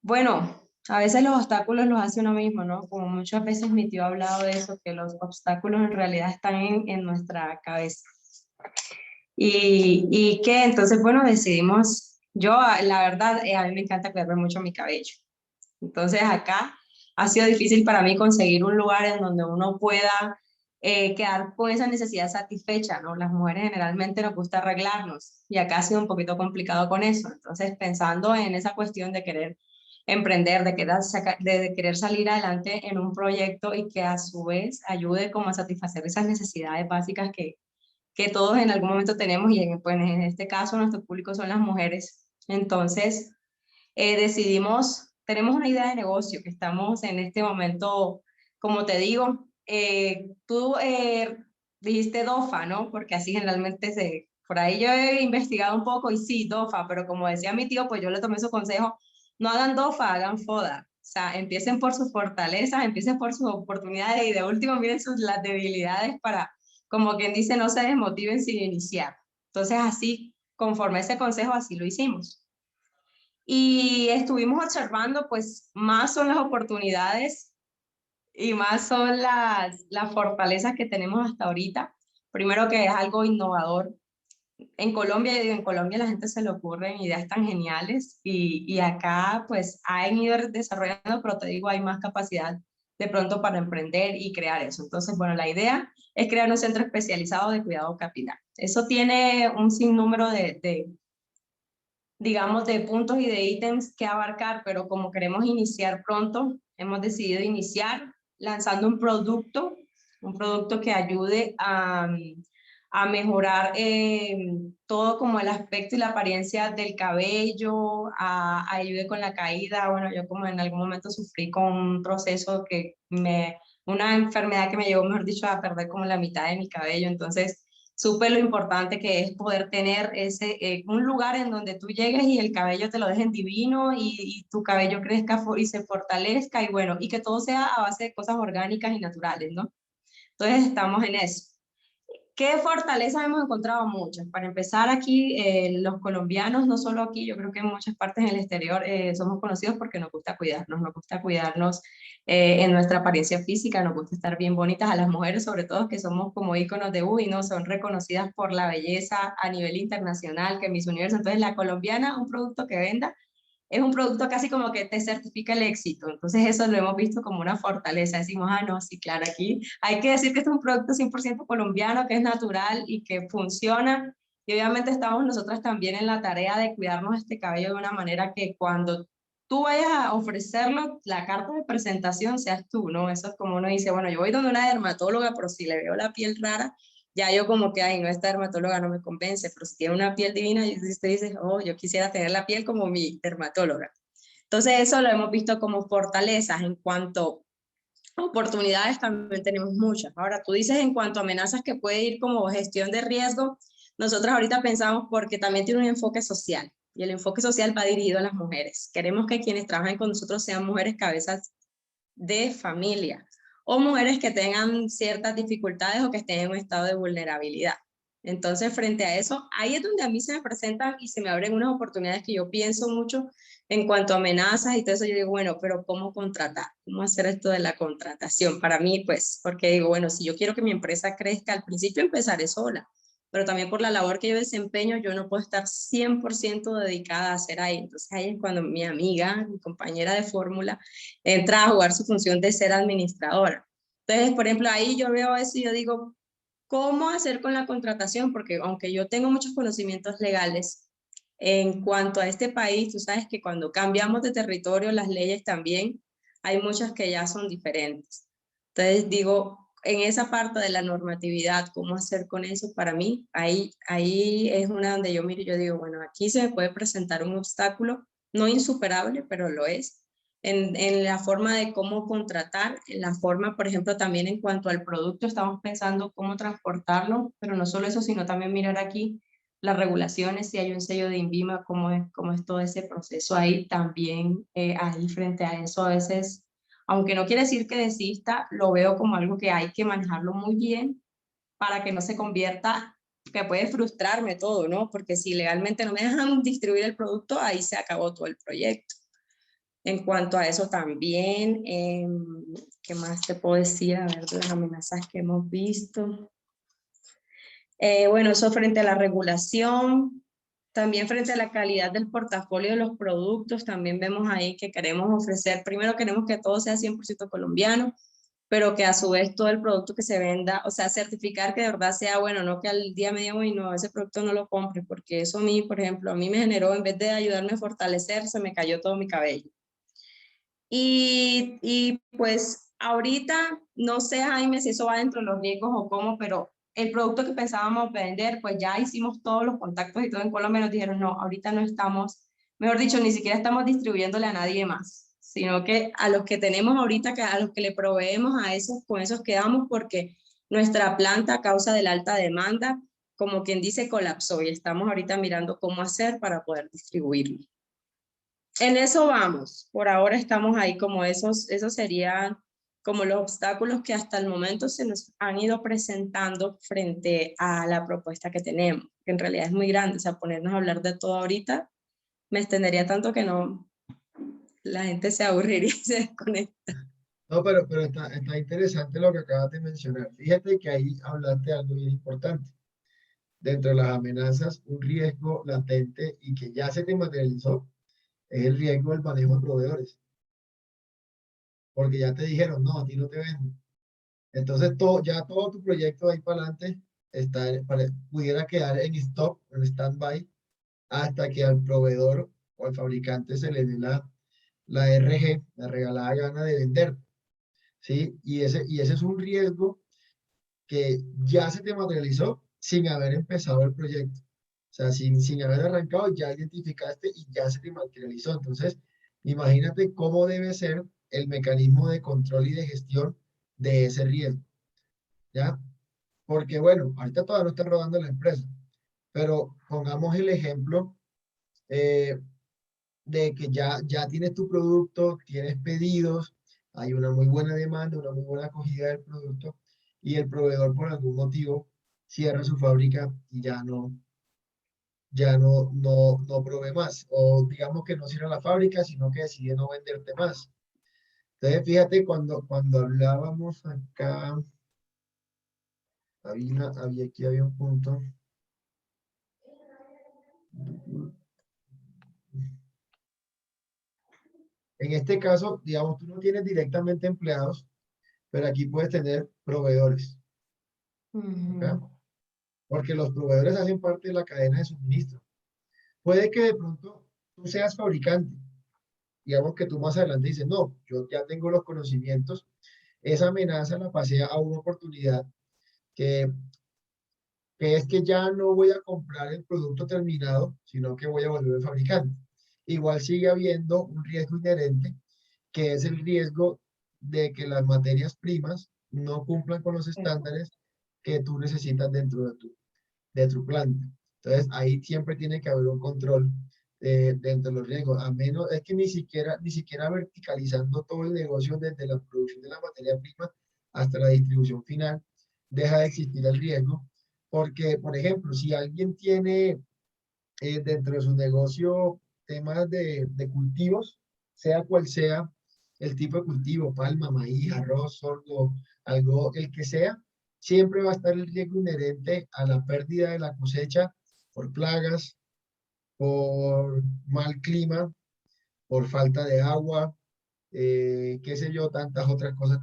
bueno, a veces los obstáculos los hace uno mismo, ¿no? Como muchas veces mi tío ha hablado de eso, que los obstáculos en realidad están en nuestra cabeza. Y que entonces, bueno, decidimos, yo la verdad, a mí me encanta cuidarme mucho mi cabello. Entonces acá ha sido difícil para mí conseguir un lugar en donde uno pueda quedar con esa necesidad satisfecha, ¿no? Las mujeres generalmente nos gusta arreglarnos y acá ha sido un poquito complicado con eso. Entonces pensando en esa cuestión de querer emprender, de querer salir adelante en un proyecto y que a su vez ayude como a satisfacer esas necesidades básicas que todos en algún momento tenemos y pues, en este caso nuestro público son las mujeres. Entonces decidimos, tenemos una idea de negocio que estamos en este momento, como te digo, tú dijiste DOFA, ¿no? Porque así generalmente por ahí yo he investigado un poco y sí, DOFA, pero como decía mi tío, pues yo le tomé su consejo, no hagan DOFA, hagan FODA. O sea, empiecen por sus fortalezas, empiecen por sus oportunidades y de último miren las debilidades para, como quien dice, no se desmotiven sin iniciar. Entonces así, conforme a ese consejo, así lo hicimos. Y estuvimos observando, pues más son las oportunidades y más son las fortalezas que tenemos hasta ahorita. Primero que es algo innovador. En Colombia, yo digo, en Colombia a la gente se le ocurren ideas tan geniales y acá pues han ido desarrollando, pero te digo, hay más capacidad de pronto para emprender y crear eso. Entonces, bueno, la idea es crear un centro especializado de cuidado capilar. Eso tiene un sinnúmero digamos, de puntos y de ítems que abarcar, pero como queremos iniciar pronto, hemos decidido iniciar lanzando un producto que ayude a mejorar todo como el aspecto y la apariencia del cabello, ayude con la caída. Bueno, yo como en algún momento sufrí con un proceso una enfermedad que me llevó, mejor dicho, a perder como la mitad de mi cabello, entonces súper lo importante que es poder tener un lugar en donde tú llegues y el cabello te lo dejen divino y tu cabello crezca y se fortalezca y bueno, y que todo sea a base de cosas orgánicas y naturales, ¿no? Entonces estamos en eso. ¿Qué fortalezas hemos encontrado? Muchas. Para empezar aquí, los colombianos, no solo aquí, yo creo que en muchas partes en el exterior somos conocidos porque nos gusta cuidarnos en nuestra apariencia física, nos gusta estar bien bonitas a las mujeres, sobre todo que somos como íconos de uy, ¿no? Son reconocidas por la belleza a nivel internacional, que Miss Universo. Entonces, la colombiana, un producto que venda, es un producto casi como que te certifica el éxito. Entonces eso lo hemos visto como una fortaleza. Decimos, ah, no, sí, claro, aquí hay que decir que este es un producto 100% colombiano, que es natural y que funciona. Y obviamente estamos nosotras también en la tarea de cuidarnos este cabello de una manera que cuando tú vayas a ofrecerlo, la carta de presentación seas tú, ¿no? Eso es como uno dice, bueno, yo voy donde una dermatóloga, pero si le veo la piel rara, ya yo como que, ay, no, esta dermatóloga no me convence, pero si tiene una piel divina, y usted dice, oh, yo quisiera tener la piel como mi dermatóloga. Entonces eso lo hemos visto como fortalezas. En cuanto a oportunidades también tenemos muchas. Ahora tú dices en cuanto a amenazas que puede ir como gestión de riesgo, nosotros ahorita pensamos porque también tiene un enfoque social y el enfoque social va dirigido a las mujeres. Queremos que quienes trabajen con nosotros sean mujeres cabezas de familia o mujeres que tengan ciertas dificultades o que estén en un estado de vulnerabilidad. Entonces, frente a eso, ahí es donde a mí se me presentan y se me abren unas oportunidades que yo pienso mucho en cuanto a amenazas y todo eso. Yo digo, bueno, pero ¿cómo contratar? ¿Cómo hacer esto de la contratación? Para mí, pues, porque digo, bueno, si yo quiero que mi empresa crezca, al principio empezaré sola, pero también por la labor que yo desempeño, yo no puedo estar 100% dedicada a hacer ahí. Entonces ahí es cuando mi amiga, mi compañera de fórmula, entra a jugar su función de ser administradora. Entonces, por ejemplo, ahí yo veo eso y yo digo, ¿cómo hacer con la contratación? Porque aunque yo tengo muchos conocimientos legales, en cuanto a este país, tú sabes que cuando cambiamos de territorio, las leyes también, hay muchas que ya son diferentes. Entonces, digo, en esa parte de la normatividad, ¿cómo hacer con eso? Para mí, ahí es una donde yo miro y yo digo, bueno, aquí se me puede presentar un obstáculo, no insuperable, pero lo es en la forma de cómo contratar, en la forma, por ejemplo, también en cuanto al producto, estamos pensando cómo transportarlo, pero no solo eso, sino también mirar aquí las regulaciones, si hay un sello de INVIMA, cómo es todo ese proceso ahí, también ahí frente a eso a veces, aunque no quiere decir que desista, lo veo como algo que hay que manejarlo muy bien para que no se convierta, que puede frustrarme todo, ¿no? Porque si legalmente no me dejan distribuir el producto, ahí se acabó todo el proyecto. En cuanto a eso también, ¿qué más te puedo decir? A ver, de las amenazas que hemos visto. Bueno, eso frente a la regulación, también frente a la calidad del portafolio de los productos, también vemos ahí que queremos ofrecer, primero queremos que todo sea 100% colombiano, pero que a su vez todo el producto que se venda, o sea, certificar que de verdad sea bueno, no que al día me digan, uy, no, ese producto no lo compre, porque eso a mí, por ejemplo, a mí me generó, en vez de ayudarme a fortalecer, se me cayó todo mi cabello. Y pues ahorita, no sé, Jaime, si eso va dentro de los riesgos o cómo, pero el producto que pensábamos vender, pues ya hicimos todos los contactos y todo en Colombia, nos dijeron, no, ahorita no estamos, mejor dicho, ni siquiera estamos distribuyéndole a nadie más, sino que a los que tenemos ahorita, que a los que le proveemos a esos, con esos quedamos porque nuestra planta a causa de la alta demanda, como quien dice, colapsó y estamos ahorita mirando cómo hacer para poder distribuirlo. En eso vamos, por ahora estamos ahí como esos serían como los obstáculos que hasta el momento se nos han ido presentando frente a la propuesta que tenemos, que en realidad es muy grande, o sea, ponernos a hablar de todo ahorita me extendería tanto que no, la gente se aburriría y se desconecta. No, pero está interesante lo que acabas de mencionar. Fíjate que ahí hablaste de algo bien importante. Dentro de las amenazas, un riesgo latente y que ya se te materializó es el riesgo del manejo de proveedores. Porque ya te dijeron, no, a ti no te venden. Entonces, ya todo tu proyecto de ahí para adelante pudiera quedar en stop, en stand-by, hasta que al proveedor o al fabricante se le dé la RG, la regalada gana de vender. ¿Sí? Y ese es un riesgo que ya se te materializó sin haber empezado el proyecto. O sea, sin haber arrancado, ya identificaste y ya se te materializó. Entonces, imagínate cómo debe ser el mecanismo de control y de gestión de ese riesgo, ¿ya? Porque, bueno, ahorita todavía no está rodando la empresa, pero pongamos el ejemplo eh, de que ya tienes tu producto, tienes pedidos, hay una muy buena demanda, una muy buena acogida del producto, y el proveedor por algún motivo cierra su fábrica y ya no provee más. O digamos que no cierra la fábrica, sino que decide no venderte más. Entonces, fíjate, cuando hablábamos acá, aquí había un punto. En este caso, digamos, tú no tienes directamente empleados, pero aquí puedes tener proveedores, ¿ok? Porque los proveedores hacen parte de la cadena de suministro. Puede que de pronto tú seas fabricante, digamos que tú más adelante dices, no, yo ya tengo los conocimientos, esa amenaza la pasé a una oportunidad que, que es que ya no voy a comprar el producto terminado, sino que voy a volver fabricante. Igual sigue habiendo un riesgo inherente, que es el riesgo de que las materias primas no cumplan con los estándares que tú necesitas dentro de tu planta. Entonces, ahí siempre tiene que haber un control dentro de los riesgos. A menos, es que ni siquiera verticalizando todo el negocio desde la producción de la materia prima hasta la distribución final, deja de existir el riesgo. Porque, por ejemplo, si alguien tiene dentro de su negocio temas de cultivos, sea cual sea el tipo de cultivo, palma, maíz, arroz, sorgo, algo, el que sea, siempre va a estar el riesgo inherente a la pérdida de la cosecha por plagas, por mal clima, por falta de agua, qué sé yo, tantas otras cosas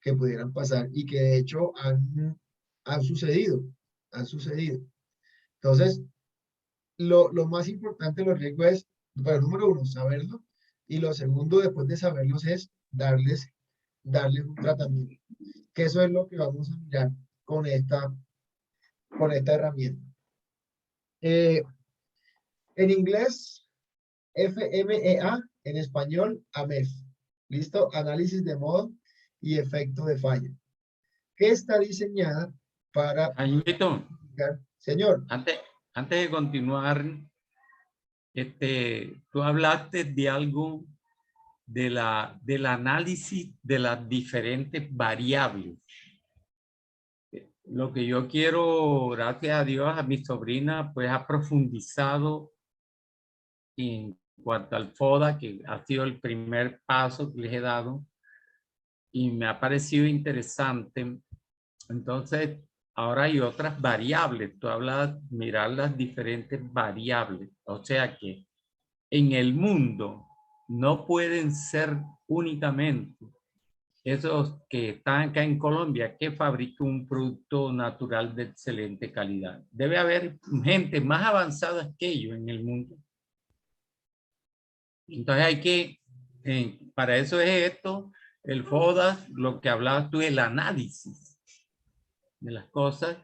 que pudieran pasar y que de hecho han sucedido, han sucedido. Entonces, lo más importante de los riesgos es, bueno, número uno, saberlo, y lo segundo, después de saberlos, es darles un tratamiento, que eso es lo que vamos a mirar con esta herramienta. En inglés, FMEA, en español, AMEF. ¿Listo? Análisis de modo y efecto de falla. Que está diseñada para... Jaimito, Señor. antes, antes de continuar, tú hablaste de algo del análisis de las diferentes variables. Lo que yo quiero, gracias a Dios, a mi sobrina, pues ha profundizado en cuanto al FODA, que ha sido el primer paso que les he dado, y me ha parecido interesante. Entonces, ahora hay otras variables. Tú hablas, mirar las diferentes variables. O sea que en el mundo no pueden ser únicamente esos que están acá en Colombia que fabrican un producto natural de excelente calidad. Debe haber gente más avanzada que ellos en el mundo. Entonces hay que, para eso es esto, el FODAS, lo que hablabas tú, el análisis de las cosas.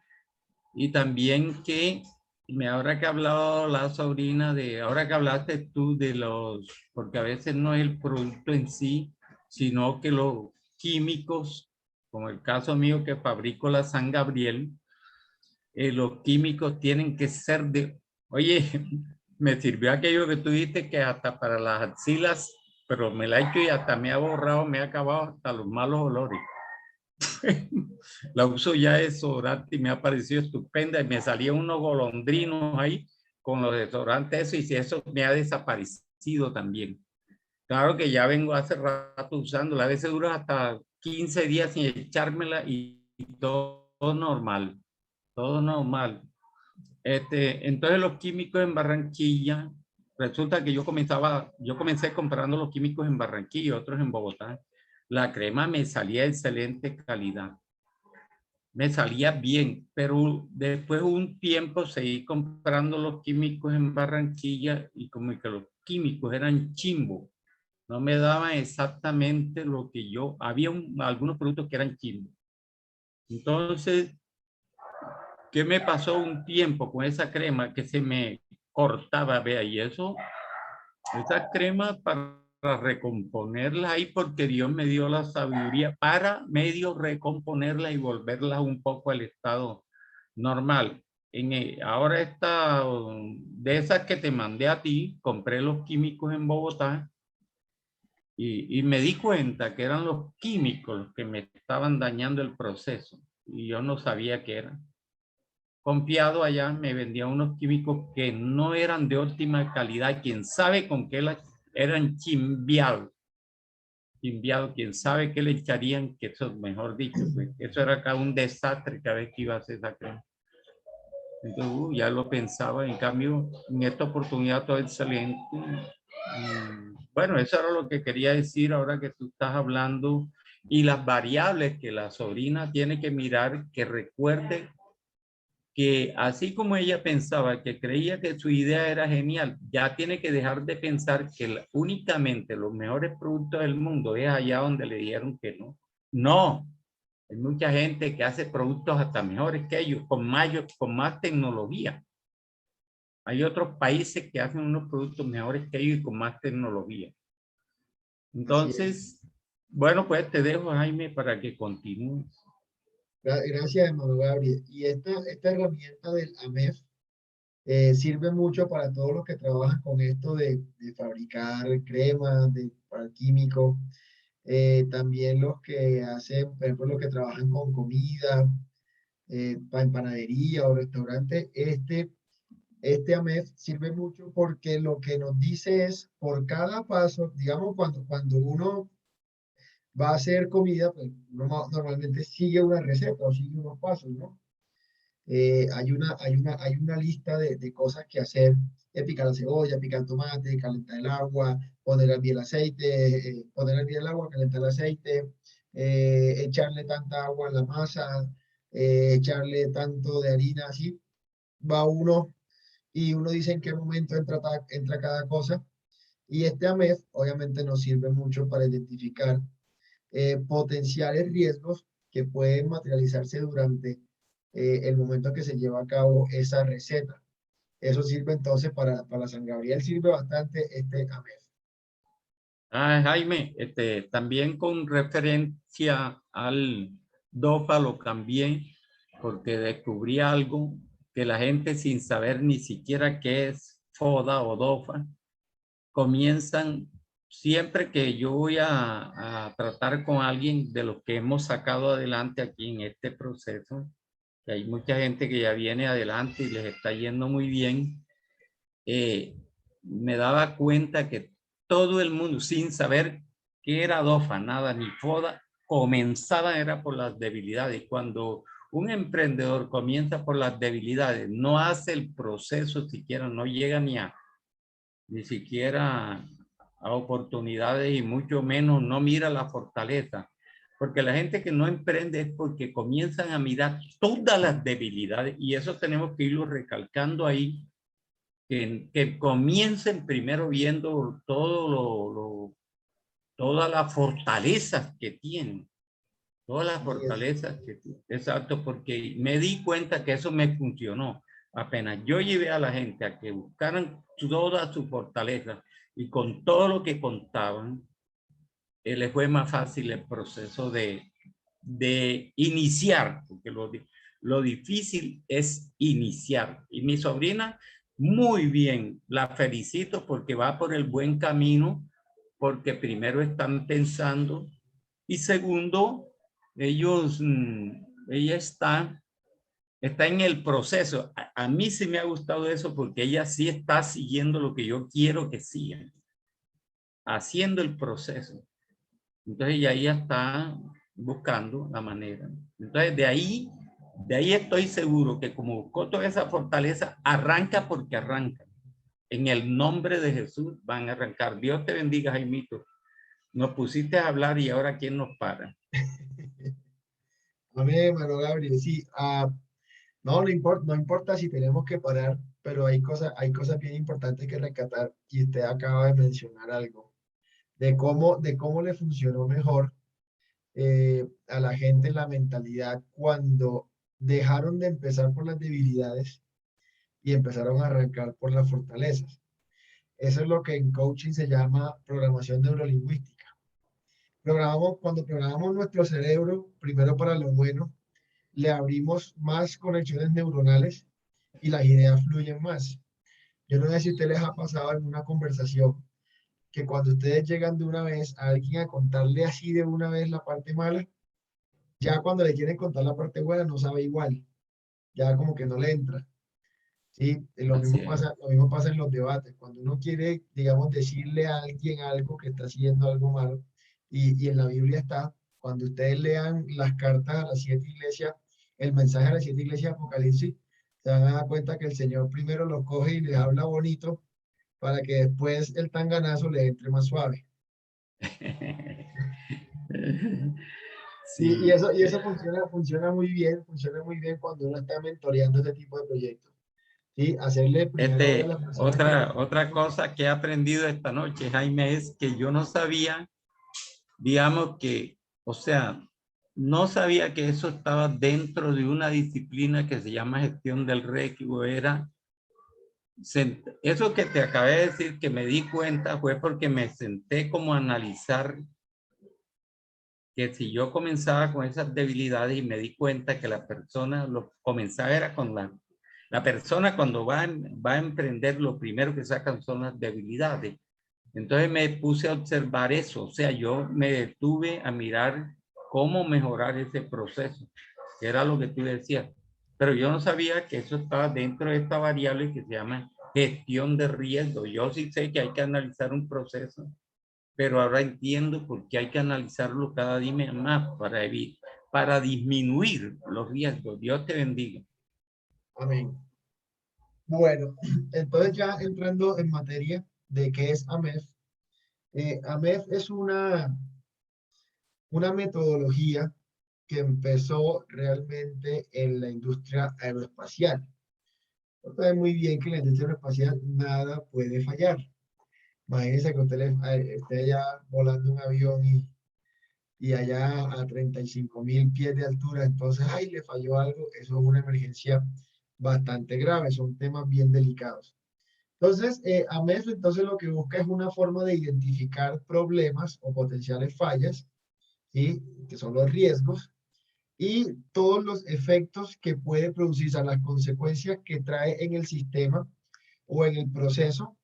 Y también que, ahora que ha hablado la sobrina de, ahora que hablaste tú de los, porque a veces no es el producto en sí, sino que los químicos, como el caso mío que fabrico la San Gabriel, los químicos tienen que ser de, oye, me sirvió aquello que tú dijiste que hasta para las axilas, pero me la he hecho y hasta me ha borrado, me ha acabado hasta los malos olores. La uso ya de desodorante y me ha parecido estupenda y me salían unos golondrinos ahí con los desodorantes eso, y si eso me ha desaparecido también. Claro que ya vengo hace rato usándola, a veces dura hasta 15 días sin echármela y todo normal, todo normal. Entonces los químicos en Barranquilla, resulta que yo comencé comprando los químicos en Barranquilla, otros en Bogotá. La crema me salía de excelente calidad, me salía bien, pero después de un tiempo seguí comprando los químicos en Barranquilla y como que los químicos eran chimbo, no me daban exactamente lo que yo, había algunos productos que eran chimbo. Entonces, ¿qué me pasó un tiempo con esa crema que se me cortaba? Vea, y eso, esa crema para recomponerla ahí, porque Dios me dio la sabiduría para medio recomponerla y volverla un poco al estado normal. Ahora esta, de esas que te mandé a ti, compré los químicos en Bogotá y me di cuenta que eran los químicos los que me estaban dañando el proceso y yo no sabía qué eran. Confiado allá, me vendían unos químicos que no eran de óptima calidad. Quién sabe con qué eran chimbiados. Chimbiados, quién sabe qué le echarían, que eso, mejor dicho, pues, eso era acá un desastre cada vez que iba a hacer esa crema. Entonces, ya lo pensaba, en cambio, en esta oportunidad todo excelente. Bueno, eso era lo que quería decir ahora que tú estás hablando y las variables que la sobrina tiene que mirar, que recuerde que así como ella pensaba, que creía que su idea era genial, ya tiene que dejar de pensar que únicamente los mejores productos del mundo es allá donde le dijeron que no. No, hay mucha gente que hace productos hasta mejores que ellos, con más tecnología. Hay otros países que hacen unos productos mejores que ellos y con más tecnología. Entonces, bueno, pues te dejo, Jaime, para que continúes. Gracias, hermano Gabriel. Y esta herramienta del AMEF sirve mucho para todos los que trabajan con esto de fabricar cremas, para químicos. También los que hacen, por ejemplo, los que trabajan con comida, en panadería o restaurante. Este AMEF sirve mucho porque lo que nos dice es por cada paso, digamos, cuando uno va a hacer comida, pues uno normalmente sigue una receta o sigue unos pasos, ¿no? Hay una lista de cosas que hacer: picar la cebolla, picar el tomate, calentar el agua, poner a hervir el aceite, poner a hervir el agua, calentar el aceite, echarle tanta agua a la masa, echarle tanto de harina, así va uno y uno dice en qué momento entra cada cosa. Y este AMEF obviamente nos sirve mucho para identificar potenciales riesgos que pueden materializarse durante el momento que se lleva a cabo esa receta. Eso sirve entonces para San Gabriel, sirve bastante este AMEF. Jaime, también con referencia al DOFA lo cambié porque descubrí algo que la gente sin saber ni siquiera qué es FODA o DOFA, comienzan, siempre que yo voy a tratar con alguien de los que hemos sacado adelante aquí en este proceso, que hay mucha gente que ya viene adelante y les está yendo muy bien, me daba cuenta que todo el mundo, sin saber qué era DOFA, nada, ni FODA, comenzaba era por las debilidades. Cuando un emprendedor comienza por las debilidades, no hace el proceso siquiera, no llega ni siquiera a oportunidades y mucho menos no mira la fortaleza. Porque la gente que no emprende es porque comienzan a mirar todas las debilidades y eso tenemos que irlo recalcando ahí, que comiencen primero viendo todas las fortalezas que tienen. Todas las fortalezas que tienen. Exacto, porque me di cuenta que eso me funcionó. Apenas yo llevé a la gente a que buscaran todas sus fortalezas y con todo lo que contaban, les fue más fácil el proceso de iniciar, porque lo difícil es iniciar. Y mi sobrina, muy bien, la felicito porque va por el buen camino, porque primero están pensando y segundo, ella está en el proceso. A mí sí me ha gustado eso porque ella sí está siguiendo lo que yo quiero que siga, haciendo el proceso. Entonces ella está buscando la manera. Entonces de ahí estoy seguro que como buscó toda esa fortaleza, arranca porque arranca. En el nombre de Jesús van a arrancar. Dios te bendiga, Jaimito. Nos pusiste a hablar y ahora ¿quién nos para? Amén, hermano Gabriel. Sí, no importa, no importa si tenemos que parar, pero hay cosas bien importantes que rescatar y usted acaba de mencionar algo de cómo le funcionó mejor a la gente la mentalidad cuando dejaron de empezar por las debilidades y empezaron a arrancar por las fortalezas. Eso es lo que en coaching se llama programación neurolingüística. Cuando programamos nuestro cerebro, primero para lo bueno, le abrimos más conexiones neuronales y las ideas fluyen más. Yo no sé si a ustedes les ha pasado en una conversación que cuando ustedes llegan de una vez a alguien a contarle así de una vez la parte mala, ya cuando le quieren contar la parte buena no sabe igual, ya como que no le entra. Sí, lo mismo pasa en los debates. Cuando uno quiere, digamos, decirle a alguien algo que está haciendo algo malo, y en la Biblia está, cuando ustedes lean las cartas a las 7 iglesias, el mensaje a las 7 iglesias de Apocalipsis, se van a dar cuenta que el Señor primero los coge y les habla bonito para que después el tanganazo le entre más suave. Sí. Y eso funciona muy bien cuando uno está mentoreando este tipo de proyectos. ¿Sí? Hacerle primero ver a las personas Otra cosa que he aprendido esta noche, Jaime, es que yo no sabía, digamos que, o sea, no sabía que eso estaba dentro de una disciplina que se llama gestión del riesgo. Eso que te acabé de decir, que me di cuenta, fue porque me senté como a analizar que si yo comenzaba con esas debilidades y me di cuenta que la persona lo comenzaba era con la persona cuando va a emprender, lo primero que sacan son las debilidades. Entonces me puse a observar eso, o sea, yo me detuve a mirar cómo mejorar ese proceso, que era lo que tú decías. Pero yo no sabía que eso estaba dentro de esta variable que se llama gestión de riesgo. Yo sí sé que hay que analizar un proceso, pero ahora entiendo por qué hay que analizarlo cada día más para disminuir los riesgos. Dios te bendiga. Amén. Bueno, entonces ya entrando en materia de qué es AMEF. AMEF es una metodología que empezó realmente en la industria aeroespacial. Ustedes muy bien que en la industria aeroespacial nada puede fallar. Imagínense que esté allá volando un avión y allá a 35.000 pies de altura, entonces, ay, le falló algo, eso es una emergencia bastante grave, son temas bien delicados. Entonces, AMEF entonces lo que busca es una forma de identificar problemas o potenciales fallas, ¿sí? Que son los riesgos, y todos los efectos que puede producir, o sea, las consecuencias que trae en el sistema o en el proceso,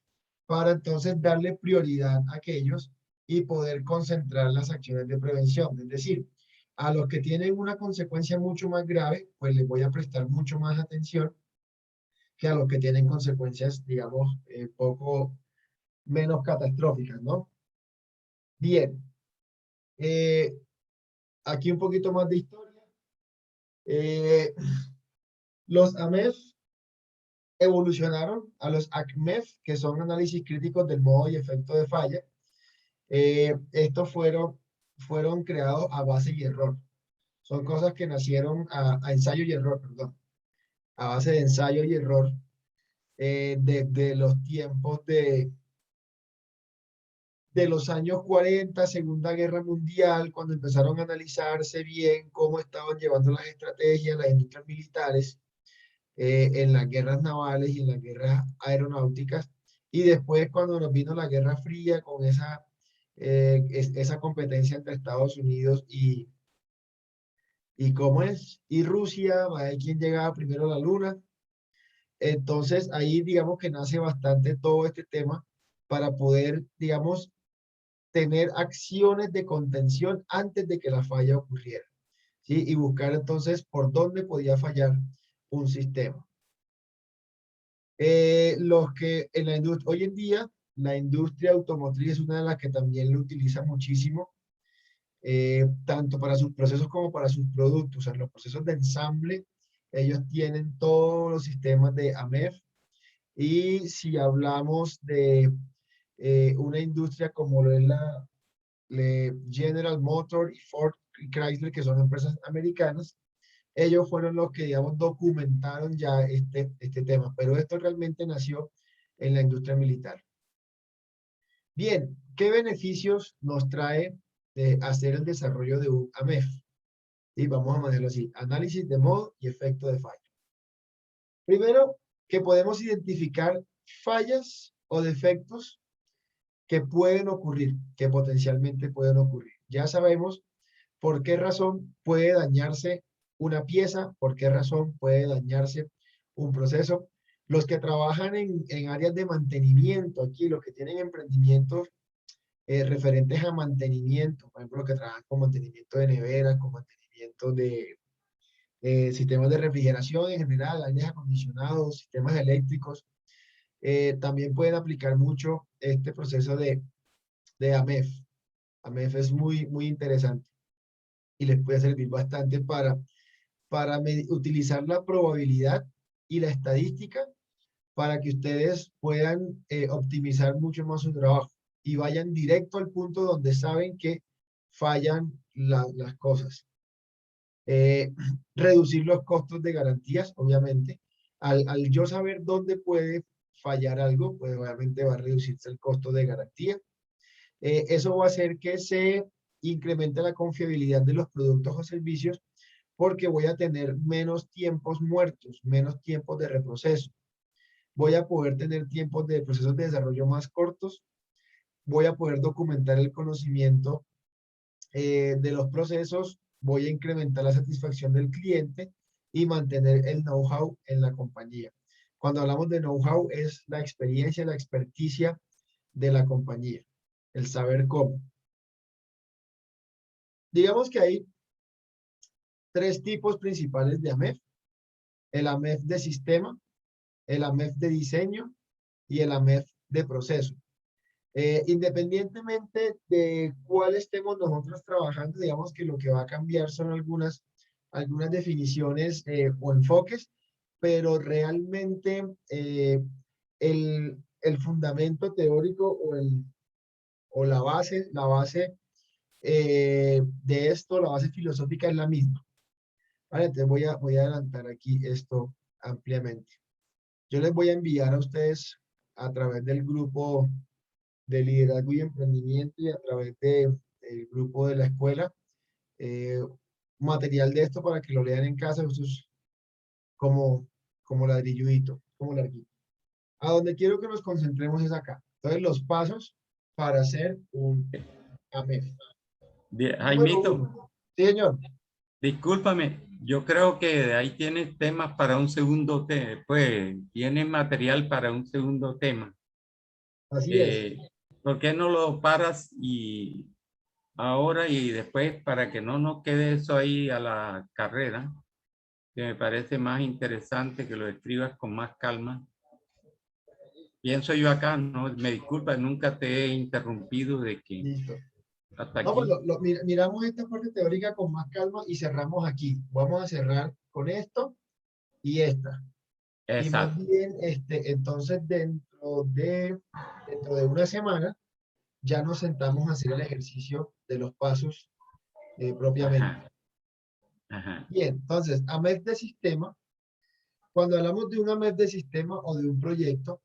para entonces darle prioridad a aquellos y poder concentrar las acciones de prevención. Es decir, a los que tienen una consecuencia mucho más grave, pues les voy a prestar mucho más atención que a los que tienen consecuencias, digamos, poco menos catastróficas, ¿no? Bien, aquí un poquito más de historia. Los AMEF evolucionaron a los ACMEF, que son análisis críticos del modo y efecto de falla. Estos fueron creados a base y error. Son cosas que nacieron a ensayo y error, perdón. A base de ensayo y error desde los tiempos de los años 40, Segunda Guerra Mundial, cuando empezaron a analizarse bien cómo estaban llevando las estrategias, las industrias militares, en las guerras navales y en las guerras aeronáuticas. Y después cuando nos vino la Guerra Fría con esa competencia entre Estados Unidos ¿cómo es? Y Rusia, a ver quién llegaba primero a la luna. Entonces ahí digamos que nace bastante todo este tema para poder, digamos, tener acciones de contención antes de que la falla ocurriera, ¿sí? Y buscar entonces por dónde podía fallar un sistema. Los que en la industria, hoy en día, la industria automotriz es una de las que también lo utiliza muchísimo, tanto para sus procesos como para sus productos. O sea, en los procesos de ensamble, ellos tienen todos los sistemas de AMEF. Y si hablamos de una industria como lo es la General Motors y Ford y Chrysler, que son empresas americanas, ellos fueron los que, digamos, documentaron ya este tema, pero esto realmente nació en la industria militar. Bien, ¿qué beneficios nos trae hacer el desarrollo de un AMEF? Y vamos a manejarlo así: análisis de modo y efecto de falla. Primero, que podemos identificar fallas o defectos que pueden ocurrir, que potencialmente pueden ocurrir. Ya sabemos por qué razón puede dañarse una pieza, por qué razón puede dañarse un proceso. Los que trabajan en áreas de mantenimiento, aquí los que tienen emprendimientos referentes a mantenimiento, por ejemplo, los que trabajan con mantenimiento de neveras, con mantenimiento de sistemas de refrigeración en general, aires acondicionados, sistemas eléctricos, también pueden aplicar mucho este proceso de AMEF. AMEF es muy interesante y les puede servir bastante para utilizar la probabilidad y la estadística para que ustedes puedan optimizar mucho más su trabajo y vayan directo al punto donde saben que fallan las cosas. Reducir los costos de garantías, obviamente. Al yo saber dónde puede fallar algo, pues obviamente va a reducirse el costo de garantía. Eso va a hacer que se incremente la confiabilidad de los productos o servicios, porque voy a tener menos tiempos muertos, menos tiempos de reproceso. Voy a poder tener tiempos de procesos de desarrollo más cortos. Voy a poder documentar el conocimiento de los procesos. Voy a incrementar la satisfacción del cliente y mantener el know-how en la compañía. Cuando hablamos de know-how es la experiencia, la experticia de la compañía, el saber cómo. Digamos que hay tres tipos principales de AMEF: el AMEF de sistema, el AMEF de diseño y el AMEF de proceso. Independientemente de cuál estemos nosotros trabajando, digamos que lo que va a cambiar son algunas definiciones o enfoques, pero realmente el fundamento teórico o la base de esto, la base filosófica es la misma. Vale, entonces voy a adelantar aquí esto ampliamente. Yo les voy a enviar a ustedes a través del grupo de liderazgo y emprendimiento y a través del grupo de la escuela material de esto para que lo lean en casa. Esto es como ladrilludito, como larguito. A donde quiero que nos concentremos es acá. Entonces, los pasos para hacer un AMEF. Bien, Número Jaimito, 1. Sí, señor. Discúlpame, yo creo que de ahí tienes temas para un segundo tema, pues tienes material para un segundo tema. Así es. ¿Por qué no lo paras y ahora y después para que no nos quede eso ahí a la carrera, que me parece más interesante que lo escribas con más calma? Pienso yo acá, no, me disculpa, nunca te he interrumpido de que Listo. hasta No, pues aquí. miramos esta parte teórica con más calma y cerramos aquí. Vamos a cerrar con esto y esta. Y más Exacto. bien, entonces dentro de una semana ya nos sentamos a hacer el ejercicio de los pasos propiamente. Ajá, ajá. Bien, entonces, AMED de sistema, cuando hablamos de una AMED de sistema o de un proyecto,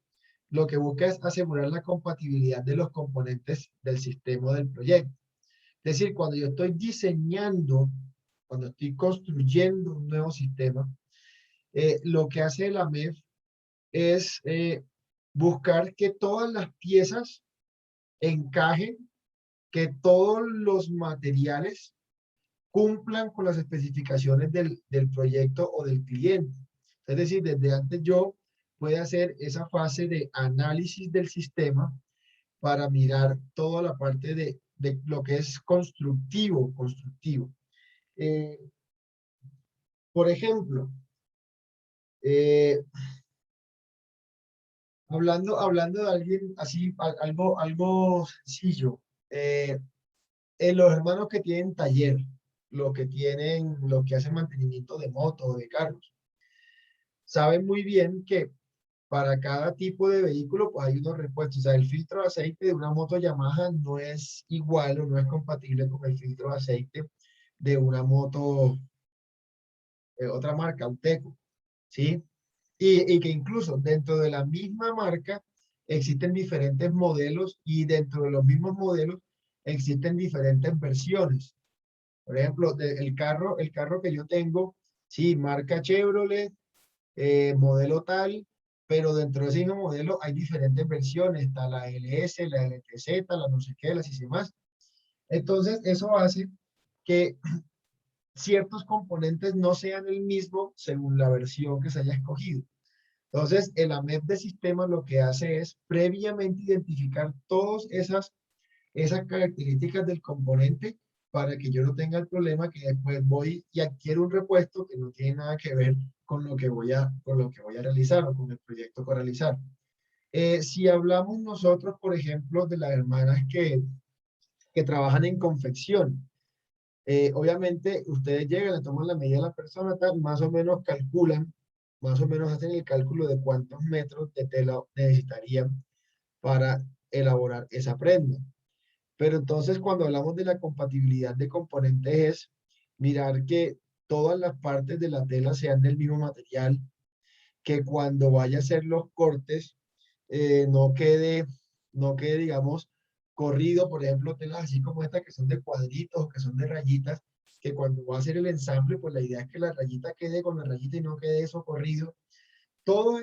lo que busca es asegurar la compatibilidad de los componentes del sistema o del proyecto. Es decir, cuando yo estoy diseñando, cuando estoy construyendo un nuevo sistema, lo que hace la AMED es buscar que todas las piezas encajen, que todos los materiales cumplan con las especificaciones del proyecto o del cliente. Es decir, desde antes yo puedo hacer esa fase de análisis del sistema para mirar toda la parte de lo que es constructivo. Eh, por ejemplo, eh, hablando de alguien así, algo sencillo, eh, los hermanos que tienen taller, los que hacen mantenimiento de motos o de carros, saben muy bien que para cada tipo de vehículo pues hay unos repuestos. O sea, el filtro de aceite de una moto Yamaha no es igual o no es compatible con el filtro de aceite de una moto, otra marca, Auteco, ¿sí? Y que incluso dentro de la misma marca existen diferentes modelos y dentro de los mismos modelos existen diferentes versiones. Por ejemplo, el carro que yo tengo, sí, marca Chevrolet, modelo tal, pero dentro de ese mismo modelo hay diferentes versiones, está la LS, la LTZ, la no sé qué, las y más. Entonces, eso hace que ciertos componentes no sean el mismo según la versión que se haya escogido. Entonces, el AMED de sistema lo que hace es previamente identificar todas esas características del componente para que yo no tenga el problema que después voy y adquiero un repuesto que no tiene nada que ver con lo que voy a realizar o con el proyecto que realizar. Si hablamos nosotros, por ejemplo, de las hermanas que trabajan en confección, obviamente ustedes llegan, le toman la medida a la persona, tal, más o menos calculan, más o menos hacen el cálculo de cuántos metros de tela necesitarían para elaborar esa prenda. Pero entonces cuando hablamos de la compatibilidad de componentes es mirar que todas las partes de la tela sean del mismo material, que cuando vaya a hacer los cortes no quede, digamos, corrido, por ejemplo, telas así como esta que son de cuadritos o que son de rayitas, que cuando va a hacer el ensamble, pues la idea es que la rayita quede con la rayita y no quede eso corrido. Todos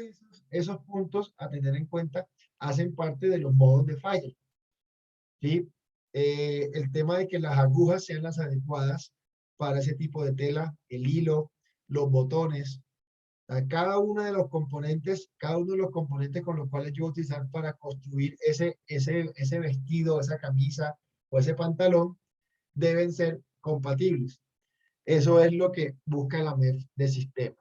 esos puntos a tener en cuenta hacen parte de los modos de falla. ¿Sí? El tema de que las agujas sean las adecuadas para ese tipo de tela, el hilo, los botones, cada uno de los componentes, cada uno de los componentes con los cuales yo voy a utilizar para construir ese vestido, esa camisa o ese pantalón, deben ser compatibles. Eso es lo que busca el AMEF de sistema.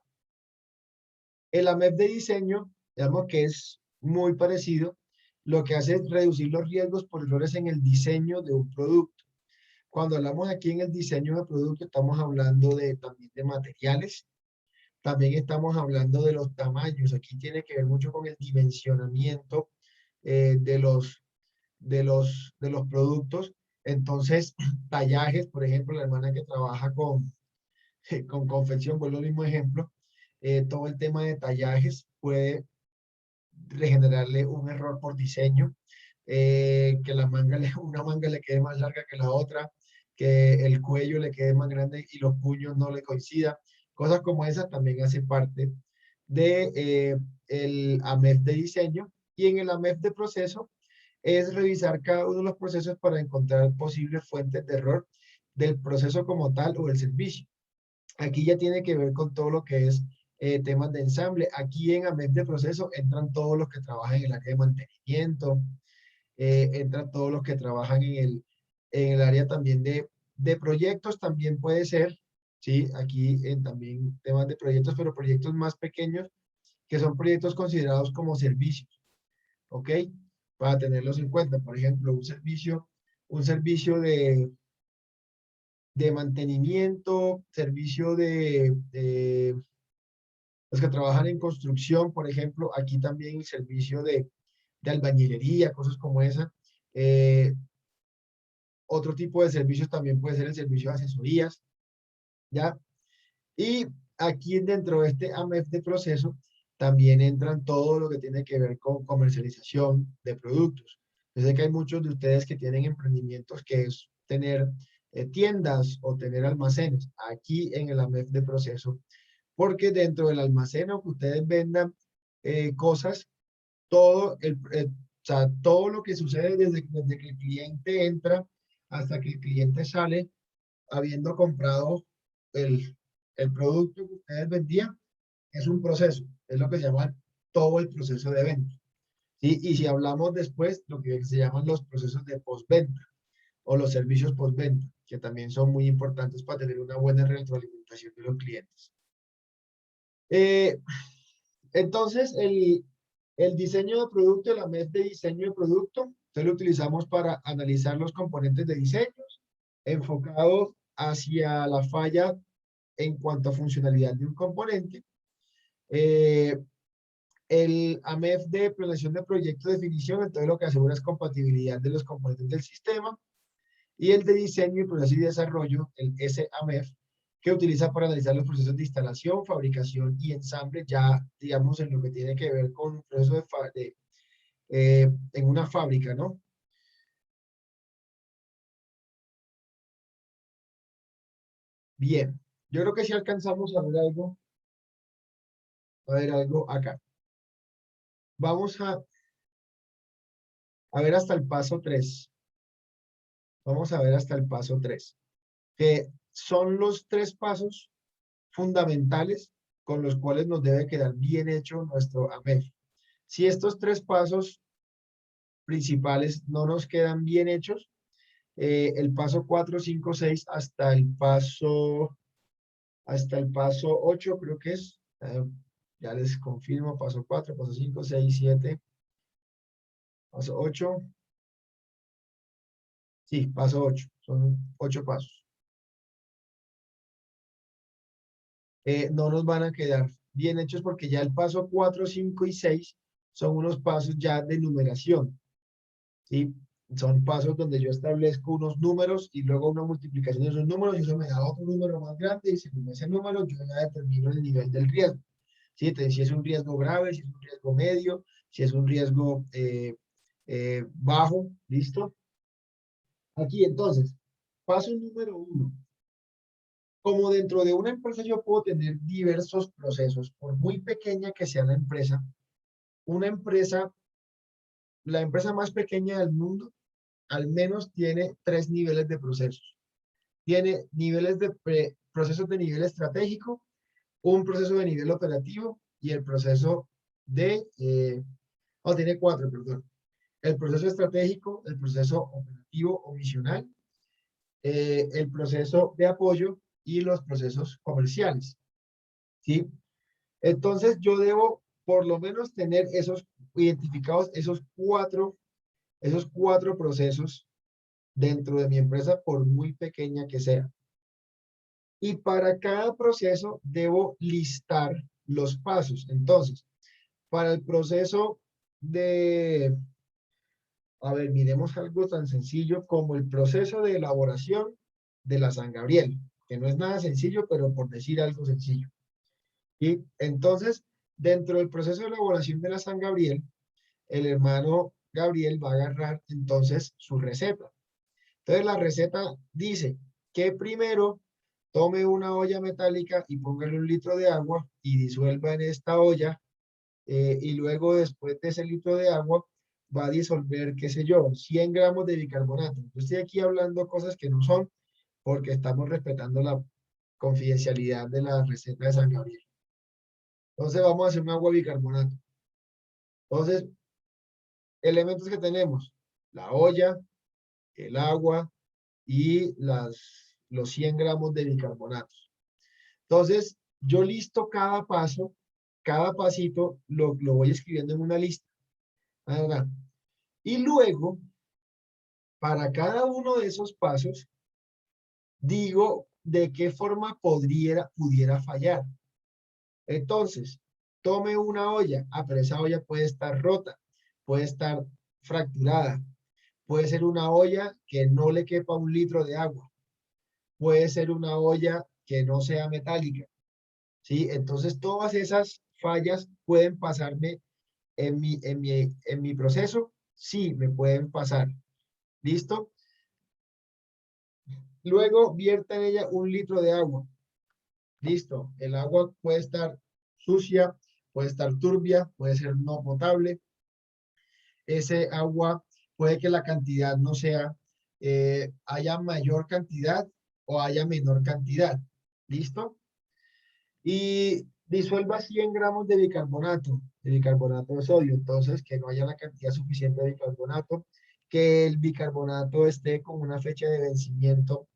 El AMEF de diseño, digamos que es muy parecido, lo que hace es reducir los riesgos por errores en el diseño de un producto. Cuando hablamos aquí en el diseño de producto, estamos hablando también de materiales, también estamos hablando de los tamaños. Aquí tiene que ver mucho con el dimensionamiento de los productos. Entonces, tallajes, por ejemplo, la hermana que trabaja con confección, vuelvo al mismo ejemplo, todo el tema de tallajes puede regenerarle un error por diseño, que una manga le quede más larga que la otra, que el cuello le quede más grande y los puños no le coincidan. Cosas como esas también hacen parte de el AMEF de diseño. Y en el AMEF de proceso es revisar cada uno de los procesos para encontrar posibles fuentes de error del proceso como tal o del servicio. Aquí ya tiene que ver con todo lo que es temas de ensamble. Aquí en AMEF de proceso entran todos los que trabajan en el área de mantenimiento, entran todos los que trabajan en el área también de proyectos, también puede ser, ¿sí? Aquí también temas de proyectos, pero proyectos más pequeños, que son proyectos considerados como servicios, ¿ok? Para tenerlos en cuenta. Por ejemplo, un servicio de mantenimiento, servicio de los que trabajan en construcción, por ejemplo, aquí también el servicio de albañilería, cosas como esa. Otro tipo de servicios también puede ser el servicio de asesorías, ¿ya? Y aquí dentro de este AMEF de proceso también entran todo lo que tiene que ver con comercialización de productos. Yo sé que hay muchos de ustedes que tienen emprendimientos que es tener tiendas o tener almacenes aquí en el AMEF de proceso, porque dentro del almacén o que ustedes vendan cosas, o sea, todo lo que sucede desde que el cliente entra hasta que el cliente sale, habiendo comprado el, el producto que ustedes vendían, es un proceso, es lo que se llama todo el proceso de venta. ¿Sí? Y si hablamos después, lo que se llaman los procesos de postventa o los servicios postventa, que también son muy importantes para tener una buena retroalimentación de los clientes. Entonces, el diseño de producto, la MEF de diseño de producto, entonces lo utilizamos para analizar los componentes de diseños enfocados hacia la falla en cuanto a funcionalidad de un componente. El AMEF de planeación de proyecto de definición, entonces lo que asegura es compatibilidad de los componentes del sistema. Y el de diseño y proceso y desarrollo, el SAMEF, que utiliza para analizar los procesos de instalación, fabricación y ensamble, ya digamos en lo que tiene que ver con un proceso en una fábrica, ¿no? Bien, yo creo que si alcanzamos a ver algo acá. Vamos a ver hasta el paso 3. Vamos a ver hasta el paso 3, que son los 3 pasos fundamentales con los cuales nos debe quedar bien hecho nuestro AMEF. Si estos 3 pasos principales no nos quedan bien hechos, el paso 4, 5, 6 hasta el paso 8 creo que es, ya les confirmo, paso 4, paso 5, 6, 7, paso 8, sí, paso 8, son 8 pasos. No nos van a quedar bien hechos porque ya el paso 4, 5 y 6 son unos pasos ya de numeración, ¿sí? Son pasos donde yo establezco unos números y luego una multiplicación de esos números y eso me da otro número más grande y según ese número yo ya determino el nivel del riesgo. ¿Sí? Entonces, si es un riesgo grave, si es un riesgo medio, si es un riesgo bajo, ¿listo? Aquí entonces, paso número 1. Como dentro de una empresa yo puedo tener diversos procesos, por muy pequeña que sea la empresa, la empresa más pequeña del mundo, al menos tiene 3 niveles de procesos. Tiene niveles de procesos de nivel estratégico, un proceso de nivel operativo y el proceso tiene 4, perdón. El proceso estratégico, el proceso operativo o misional, el proceso de apoyo y los procesos comerciales, ¿sí? Entonces yo debo por lo menos tener identificados esos cuatro procesos dentro de mi empresa, por muy pequeña que sea. Y para cada proceso debo listar los pasos. Entonces, para el proceso miremos algo tan sencillo como el proceso de elaboración de la San Gabriel, que no es nada sencillo, pero por decir algo sencillo. Y entonces, dentro del proceso de elaboración de la San Gabriel, el hermano Gabriel va a agarrar entonces su receta. Entonces la receta dice que primero tome una olla metálica y póngale 1 litro de agua y disuelva en esta olla y luego después de ese litro de agua va a disolver, qué sé yo, 100 gramos de bicarbonato. Yo estoy aquí hablando cosas que no son porque estamos respetando confidencialidad de la receta de San Gabriel. Entonces vamos a hacer un agua de bicarbonato. Entonces, elementos que tenemos: la olla, el agua y los 100 gramos de bicarbonatos. Entonces, yo listo cada paso, cada pasito lo voy escribiendo en una lista. ¿Verdad? Y luego, para cada uno de esos pasos, digo de qué forma pudiera fallar. Entonces, tome una olla. Pero esa olla puede estar rota, puede estar fracturada. Puede ser una olla que no le quepa 1 litro de agua. Puede ser una olla que no sea metálica. ¿Sí? Entonces, todas esas fallas pueden pasarme en mi proceso. Sí, me pueden pasar. ¿Listo? Luego, vierta en ella 1 litro de agua. Listo. El agua puede estar sucia, puede estar turbia, puede ser no potable. Ese agua puede que la cantidad no sea, haya mayor cantidad o haya menor cantidad. ¿Listo? Y disuelva 100 gramos de bicarbonato de sodio. Entonces, que no haya la cantidad suficiente de bicarbonato, que el bicarbonato esté con una fecha de vencimiento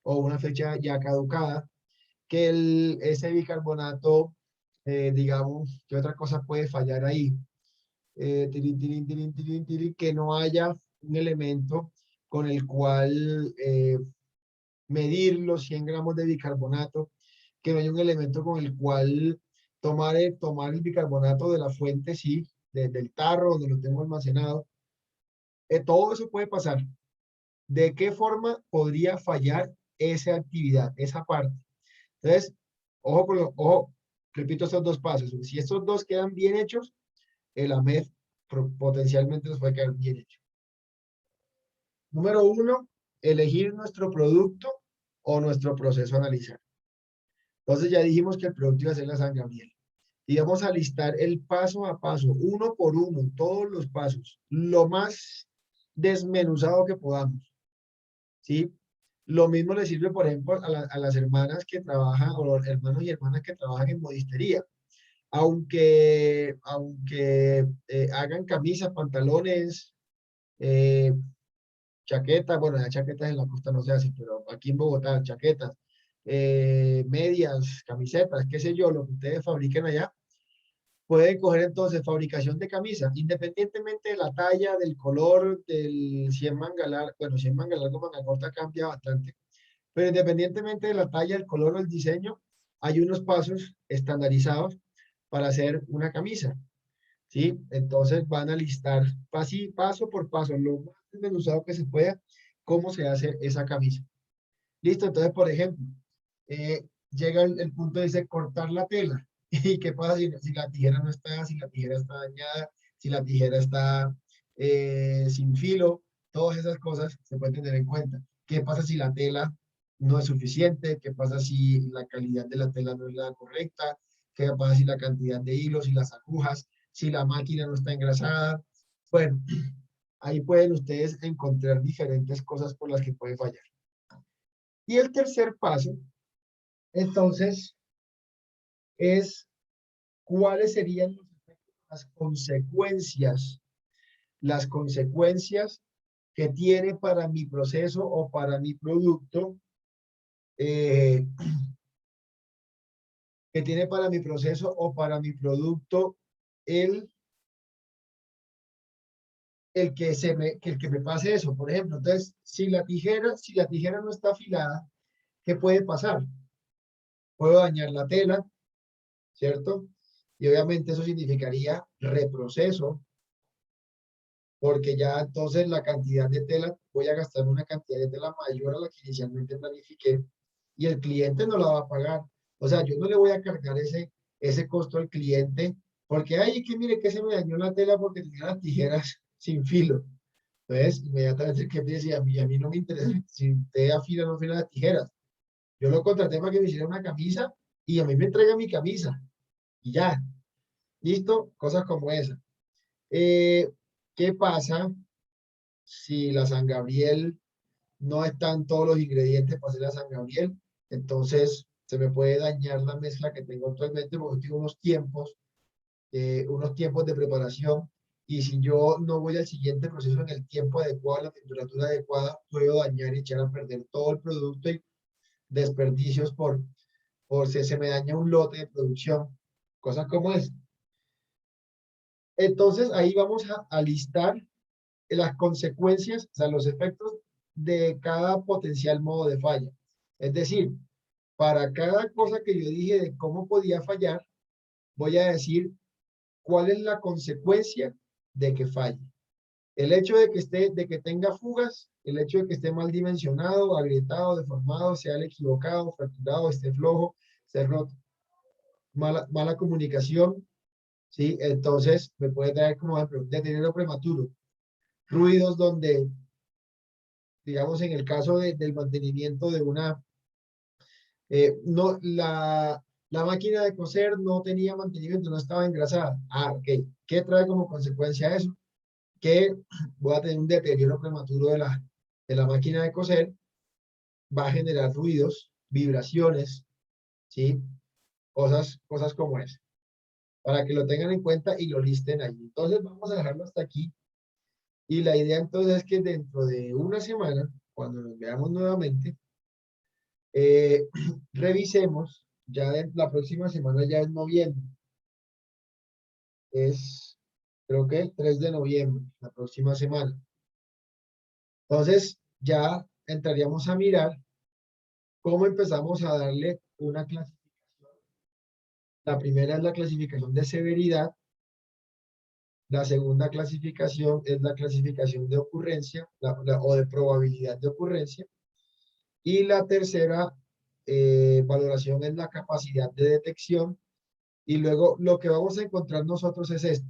o una fecha ya caducada, que ese bicarbonato, digamos, ¿qué otra cosa puede fallar ahí? Que no haya un elemento con el cual medir los 100 gramos de bicarbonato, que no haya un elemento con el cual tomar el bicarbonato de la fuente, sí, del tarro donde lo tengo almacenado. Todo eso puede pasar. ¿De qué forma podría fallar esa actividad, esa parte? Entonces, ojo, repito estos 2 pasos. Si estos 2 quedan bien hechos, el AMED potencialmente nos puede quedar bien hecho. Número 1, elegir nuestro producto o nuestro proceso a analizar. Entonces ya dijimos que el producto iba a ser la San Gabriel. Y vamos a listar el paso a paso, uno por uno, todos los pasos, lo más desmenuzado que podamos. ¿Sí? Lo mismo le sirve, por ejemplo, a las hermanas que trabajan, o los hermanos y hermanas que trabajan en modistería. Aunque hagan camisas, pantalones, chaquetas, bueno, las chaquetas en la costa no se hacen, pero aquí en Bogotá, chaquetas, medias, camisetas, qué sé yo, lo que ustedes fabriquen allá, pueden coger entonces fabricación de camisas, independientemente de la talla, del color, del 100 manga largo, bueno, 100 manga largo, manga corta cambia bastante, pero independientemente de la talla, el color o el diseño, hay unos pasos estandarizados para hacer una camisa, ¿sí? Entonces van a listar paso por paso, lo más desmenuzado que se pueda, cómo se hace esa camisa. Listo, entonces, por ejemplo, llega el punto de dice cortar la tela. ¿Y qué pasa si la tijera no está, si la tijera está dañada, si la tijera está sin filo? Todas esas cosas se pueden tener en cuenta. ¿Qué pasa si la tela no es suficiente? ¿Qué pasa si la calidad de la tela no es la correcta? ¿Qué pasa si la cantidad de hilos y las agujas, si la máquina no está engrasada? Bueno, ahí pueden ustedes encontrar diferentes cosas por las que puede fallar. Y el tercer paso, entonces, es cuáles serían las consecuencias que tiene para mi proceso o para mi producto, que tiene para mi proceso o para mi producto el que me pase eso. Por ejemplo, entonces, si la tijera no está afilada, ¿qué puede pasar? Puedo dañar la tela, ¿cierto? Y obviamente eso significaría reproceso, porque ya entonces la cantidad de tela, voy a gastar una cantidad de tela mayor a la que inicialmente planifiqué, y el cliente no la va a pagar. O sea, yo no le voy a cargar ese costo al cliente, porque, ay, que mire que se me dañó la tela porque tenía las tijeras sin filo. Entonces, inmediatamente el cliente decía, a mí no me interesa si usted afila o no afila las tijeras. Yo lo contraté para que me hiciera una camisa, y a mí me entrega mi camisa, y ya. ¿Listo? Cosas como esa. ¿Qué pasa si la San Gabriel no están todos los ingredientes para hacer la San Gabriel? Entonces se me puede dañar la mezcla que tengo actualmente porque tengo unos tiempos de preparación, y si yo no voy al siguiente proceso en el tiempo adecuado, a la temperatura adecuada, puedo dañar y echar a perder todo el producto y desperdicios por si se me daña un lote de producción, cosas como es. Entonces ahí vamos a listar las consecuencias, o sea, los efectos de cada potencial modo de falla. Es decir, para cada cosa que yo dije de cómo podía fallar, voy a decir cuál es la consecuencia de que falle. El hecho de que tenga fugas, el hecho de que esté mal dimensionado, agrietado, deformado, sea el equivocado, fracturado, esté flojo, esté roto, mala comunicación, ¿sí? Entonces me puede traer como ejemplo deterioro prematuro, ruidos donde, digamos, en el caso del mantenimiento de una, no, la máquina de coser no tenía mantenimiento, no estaba engrasada. Ah, ok. ¿Qué trae como consecuencia eso? Que voy a tener un deterioro prematuro de la máquina de coser, va a generar ruidos, vibraciones, ¿sí? Cosas como esa, para que lo tengan en cuenta y lo listen allí. Entonces vamos a dejarlo hasta aquí. Y la idea entonces es que dentro de una semana, cuando nos veamos nuevamente, revisemos, la próxima semana ya es noviembre, es creo que 3 de noviembre, la próxima semana. Entonces ya entraríamos a mirar cómo empezamos a darle una clasificación. La primera es la clasificación de severidad, la segunda clasificación es la clasificación de ocurrencia o de probabilidad de ocurrencia, y la tercera valoración es la capacidad de detección. Y luego lo que vamos a encontrar nosotros es esto.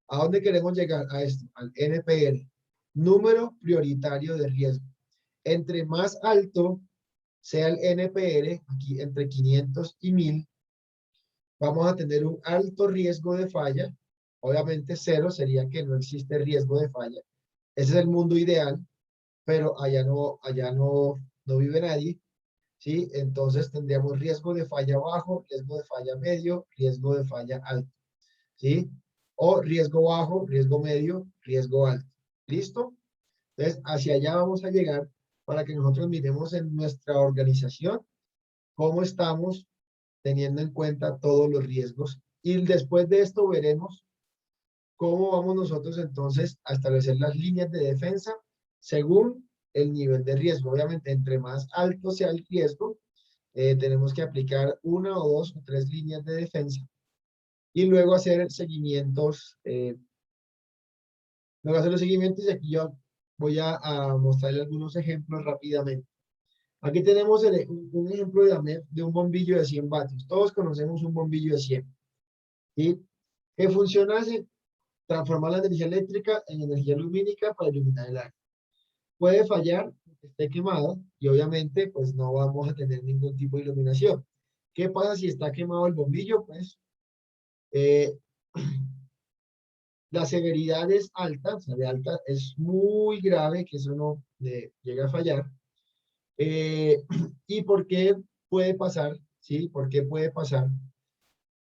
¿A dónde queremos llegar? A esto, al NPR, número prioritario de riesgo. Entre más alto sea el NPR, aquí entre 500 y 1000, vamos a tener un alto riesgo de falla. Obviamente 0 sería que no existe riesgo de falla. Ese es el mundo ideal, pero allá no vive nadie, ¿sí? Entonces tendríamos riesgo de falla bajo, riesgo de falla medio, riesgo de falla alto, ¿sí? O riesgo bajo, riesgo medio, riesgo alto. ¿Listo? Entonces, hacia allá vamos a llegar para que nosotros miremos en nuestra organización cómo estamos teniendo en cuenta todos los riesgos. Y después de esto veremos cómo vamos nosotros entonces a establecer las líneas de defensa según el nivel de riesgo. Obviamente, entre más alto sea el riesgo, tenemos que aplicar 1 o 2 o 3 líneas de defensa y luego hacer seguimientos. Luego hacer los seguimientos, y aquí yo voy a mostrarle algunos ejemplos rápidamente. Aquí tenemos un ejemplo de un bombillo de 100 vatios. Todos conocemos un bombillo de 100. ¿Sí? ¿Qué función hace? Transformar la energía eléctrica en energía lumínica para iluminar el área. Puede fallar porque esté quemado y obviamente pues no vamos a tener ningún tipo de iluminación. ¿Qué pasa si está quemado el bombillo? Pues la severidad es alta, o sea, de alta, es muy grave que eso no llegue a fallar. ¿Y por qué puede pasar? ¿Sí? ¿Por qué puede pasar?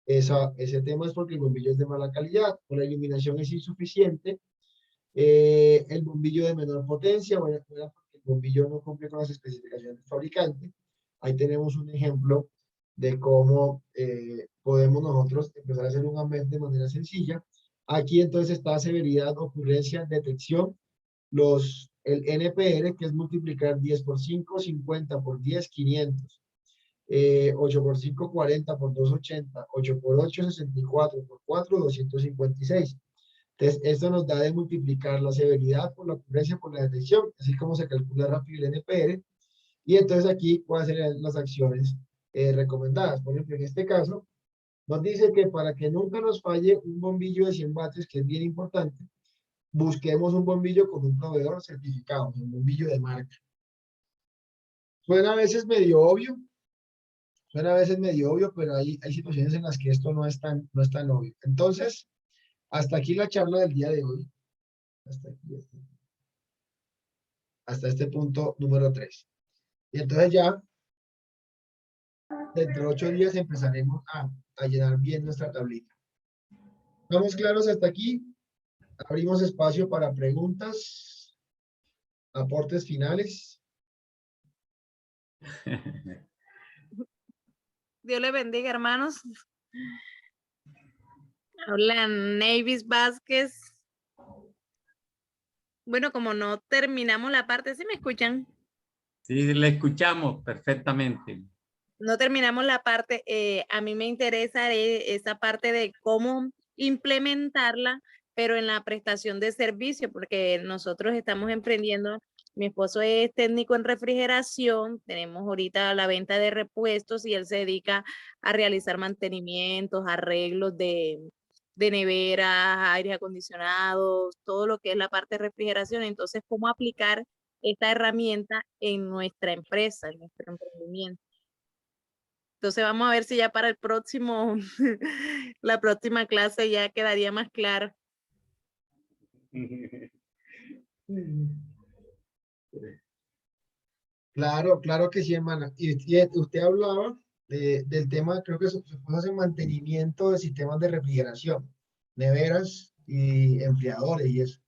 Ese tema es porque el bombillo es de mala calidad, o la iluminación es insuficiente, el bombillo de menor potencia, bueno, porque el bombillo no cumple con las especificaciones del fabricante. Ahí tenemos un ejemplo de cómo podemos nosotros empezar a hacer un AMET de manera sencilla. Aquí entonces está severidad, ocurrencia, detección, el NPR, que es multiplicar 10 por 5, 50 por 10, 500. 8 por 5, 40 por 2, 80. 8 por 8, 64 por 4, 256. Entonces, esto nos da de multiplicar la severidad por la ocurrencia por la detección, así como se calcula rápido el NPR. Y entonces aquí voy a hacer las acciones recomendadas. Por ejemplo, en este caso, nos dice que para que nunca nos falle un bombillo de 100 vatios, que es bien importante, busquemos un bombillo con un proveedor certificado, un bombillo de marca. Suena a veces medio obvio, pero hay situaciones en las que esto no es tan obvio. Entonces, hasta aquí la charla del día de hoy. Hasta este punto número 3. Y entonces ya Dentro de 8 días empezaremos a llenar bien nuestra tablita. ¿Estamos claros hasta aquí? Abrimos espacio para preguntas, aportes finales. Dios le bendiga, hermanos. Habla Navis Vázquez. Bueno, como no terminamos la parte, ¿sí me escuchan? Sí, le escuchamos perfectamente. No terminamos la parte, a mí me interesa esa parte de cómo implementarla, pero en la prestación de servicio, porque nosotros estamos emprendiendo, mi esposo es técnico en refrigeración, tenemos ahorita la venta de repuestos y él se dedica a realizar mantenimientos, arreglos de neveras, aires acondicionados, todo lo que es la parte de refrigeración. Entonces, ¿cómo aplicar esta herramienta en nuestra empresa, en nuestro emprendimiento? Entonces vamos a ver si ya para el próximo, la próxima clase ya quedaría más claro. Claro, claro que sí, hermana. Y usted hablaba del tema, creo que se hace mantenimiento de sistemas de refrigeración, neveras y enfriadores y eso.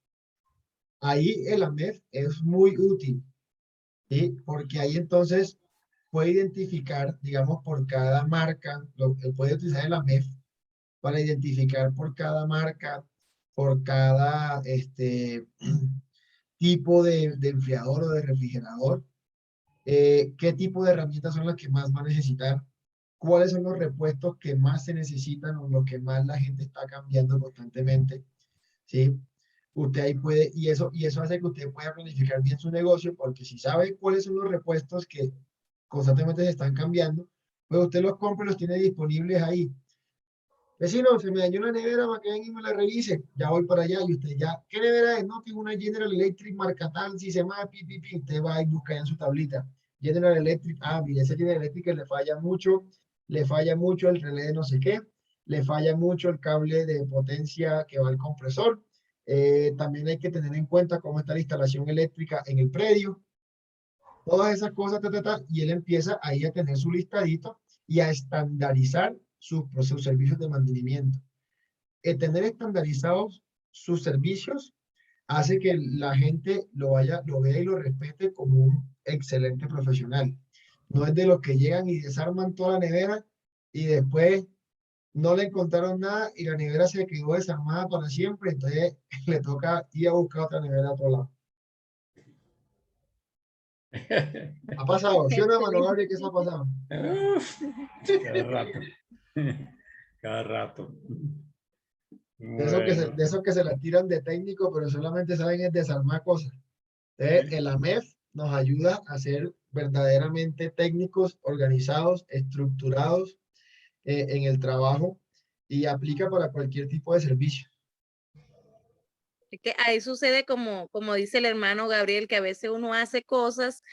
Ahí el AMEF es muy útil, ¿sí? Porque ahí entonces puede identificar, digamos, por cada marca, puede utilizar el AMEF para identificar por cada marca, por cada tipo de enfriador o de refrigerador, qué tipo de herramientas son las que más va a necesitar, cuáles son los repuestos que más se necesitan o lo que más la gente está cambiando constantemente, ¿sí? Usted ahí puede, y eso hace que usted pueda planificar bien su negocio, porque si sabe cuáles son los repuestos que constantemente se están cambiando, pues usted los compra y los tiene disponibles ahí. Vecino, se me dañó la nevera para que venga y me la revise. Ya voy para allá y usted ya, ¿qué nevera es? No, tengo una General Electric marca tal, si se llama pipipi, usted va y busca en su tablita. General Electric, mire, ese General Electric le falla mucho el relé de no sé qué, le falla mucho el cable de potencia que va al compresor. También hay que tener en cuenta cómo está la instalación eléctrica en el predio. Todas esas cosas, y él empieza ahí a tener su listadito y a estandarizar sus servicios de mantenimiento. El tener estandarizados sus servicios hace que la gente lo vea y lo respete como un excelente profesional. No es de los que llegan y desarman toda la nevera y después no le encontraron nada y la nevera se quedó desarmada para siempre, entonces le toca ir a buscar otra nevera a otro lado. ¿Ha pasado? ¿Sí o no, hermano Gabriel? ¿Qué se ha pasado? Cada rato. Cada rato. De esos que se la tiran de técnico, pero solamente saben es desarmar cosas. Entonces, el AMEF nos ayuda a ser verdaderamente técnicos, organizados, estructurados en el trabajo y aplica para cualquier tipo de servicio. Es que ahí sucede como dice el hermano Gabriel, que a veces uno hace cosas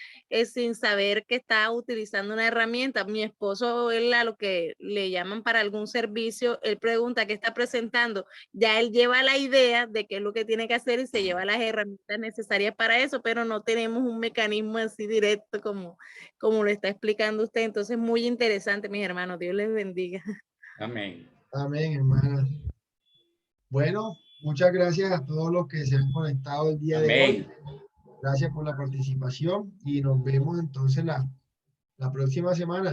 sin saber que está utilizando una herramienta. Mi esposo, él a lo que le llaman para algún servicio, él pregunta qué está presentando. Ya él lleva la idea de qué es lo que tiene que hacer y se lleva las herramientas necesarias para eso, pero no tenemos un mecanismo así directo como lo está explicando usted. Entonces, muy interesante, mis hermanos. Dios les bendiga. Amén. Amén, hermana. Bueno, muchas gracias a todos los que se han conectado el día de hoy. Gracias por la participación y nos vemos entonces la próxima semana.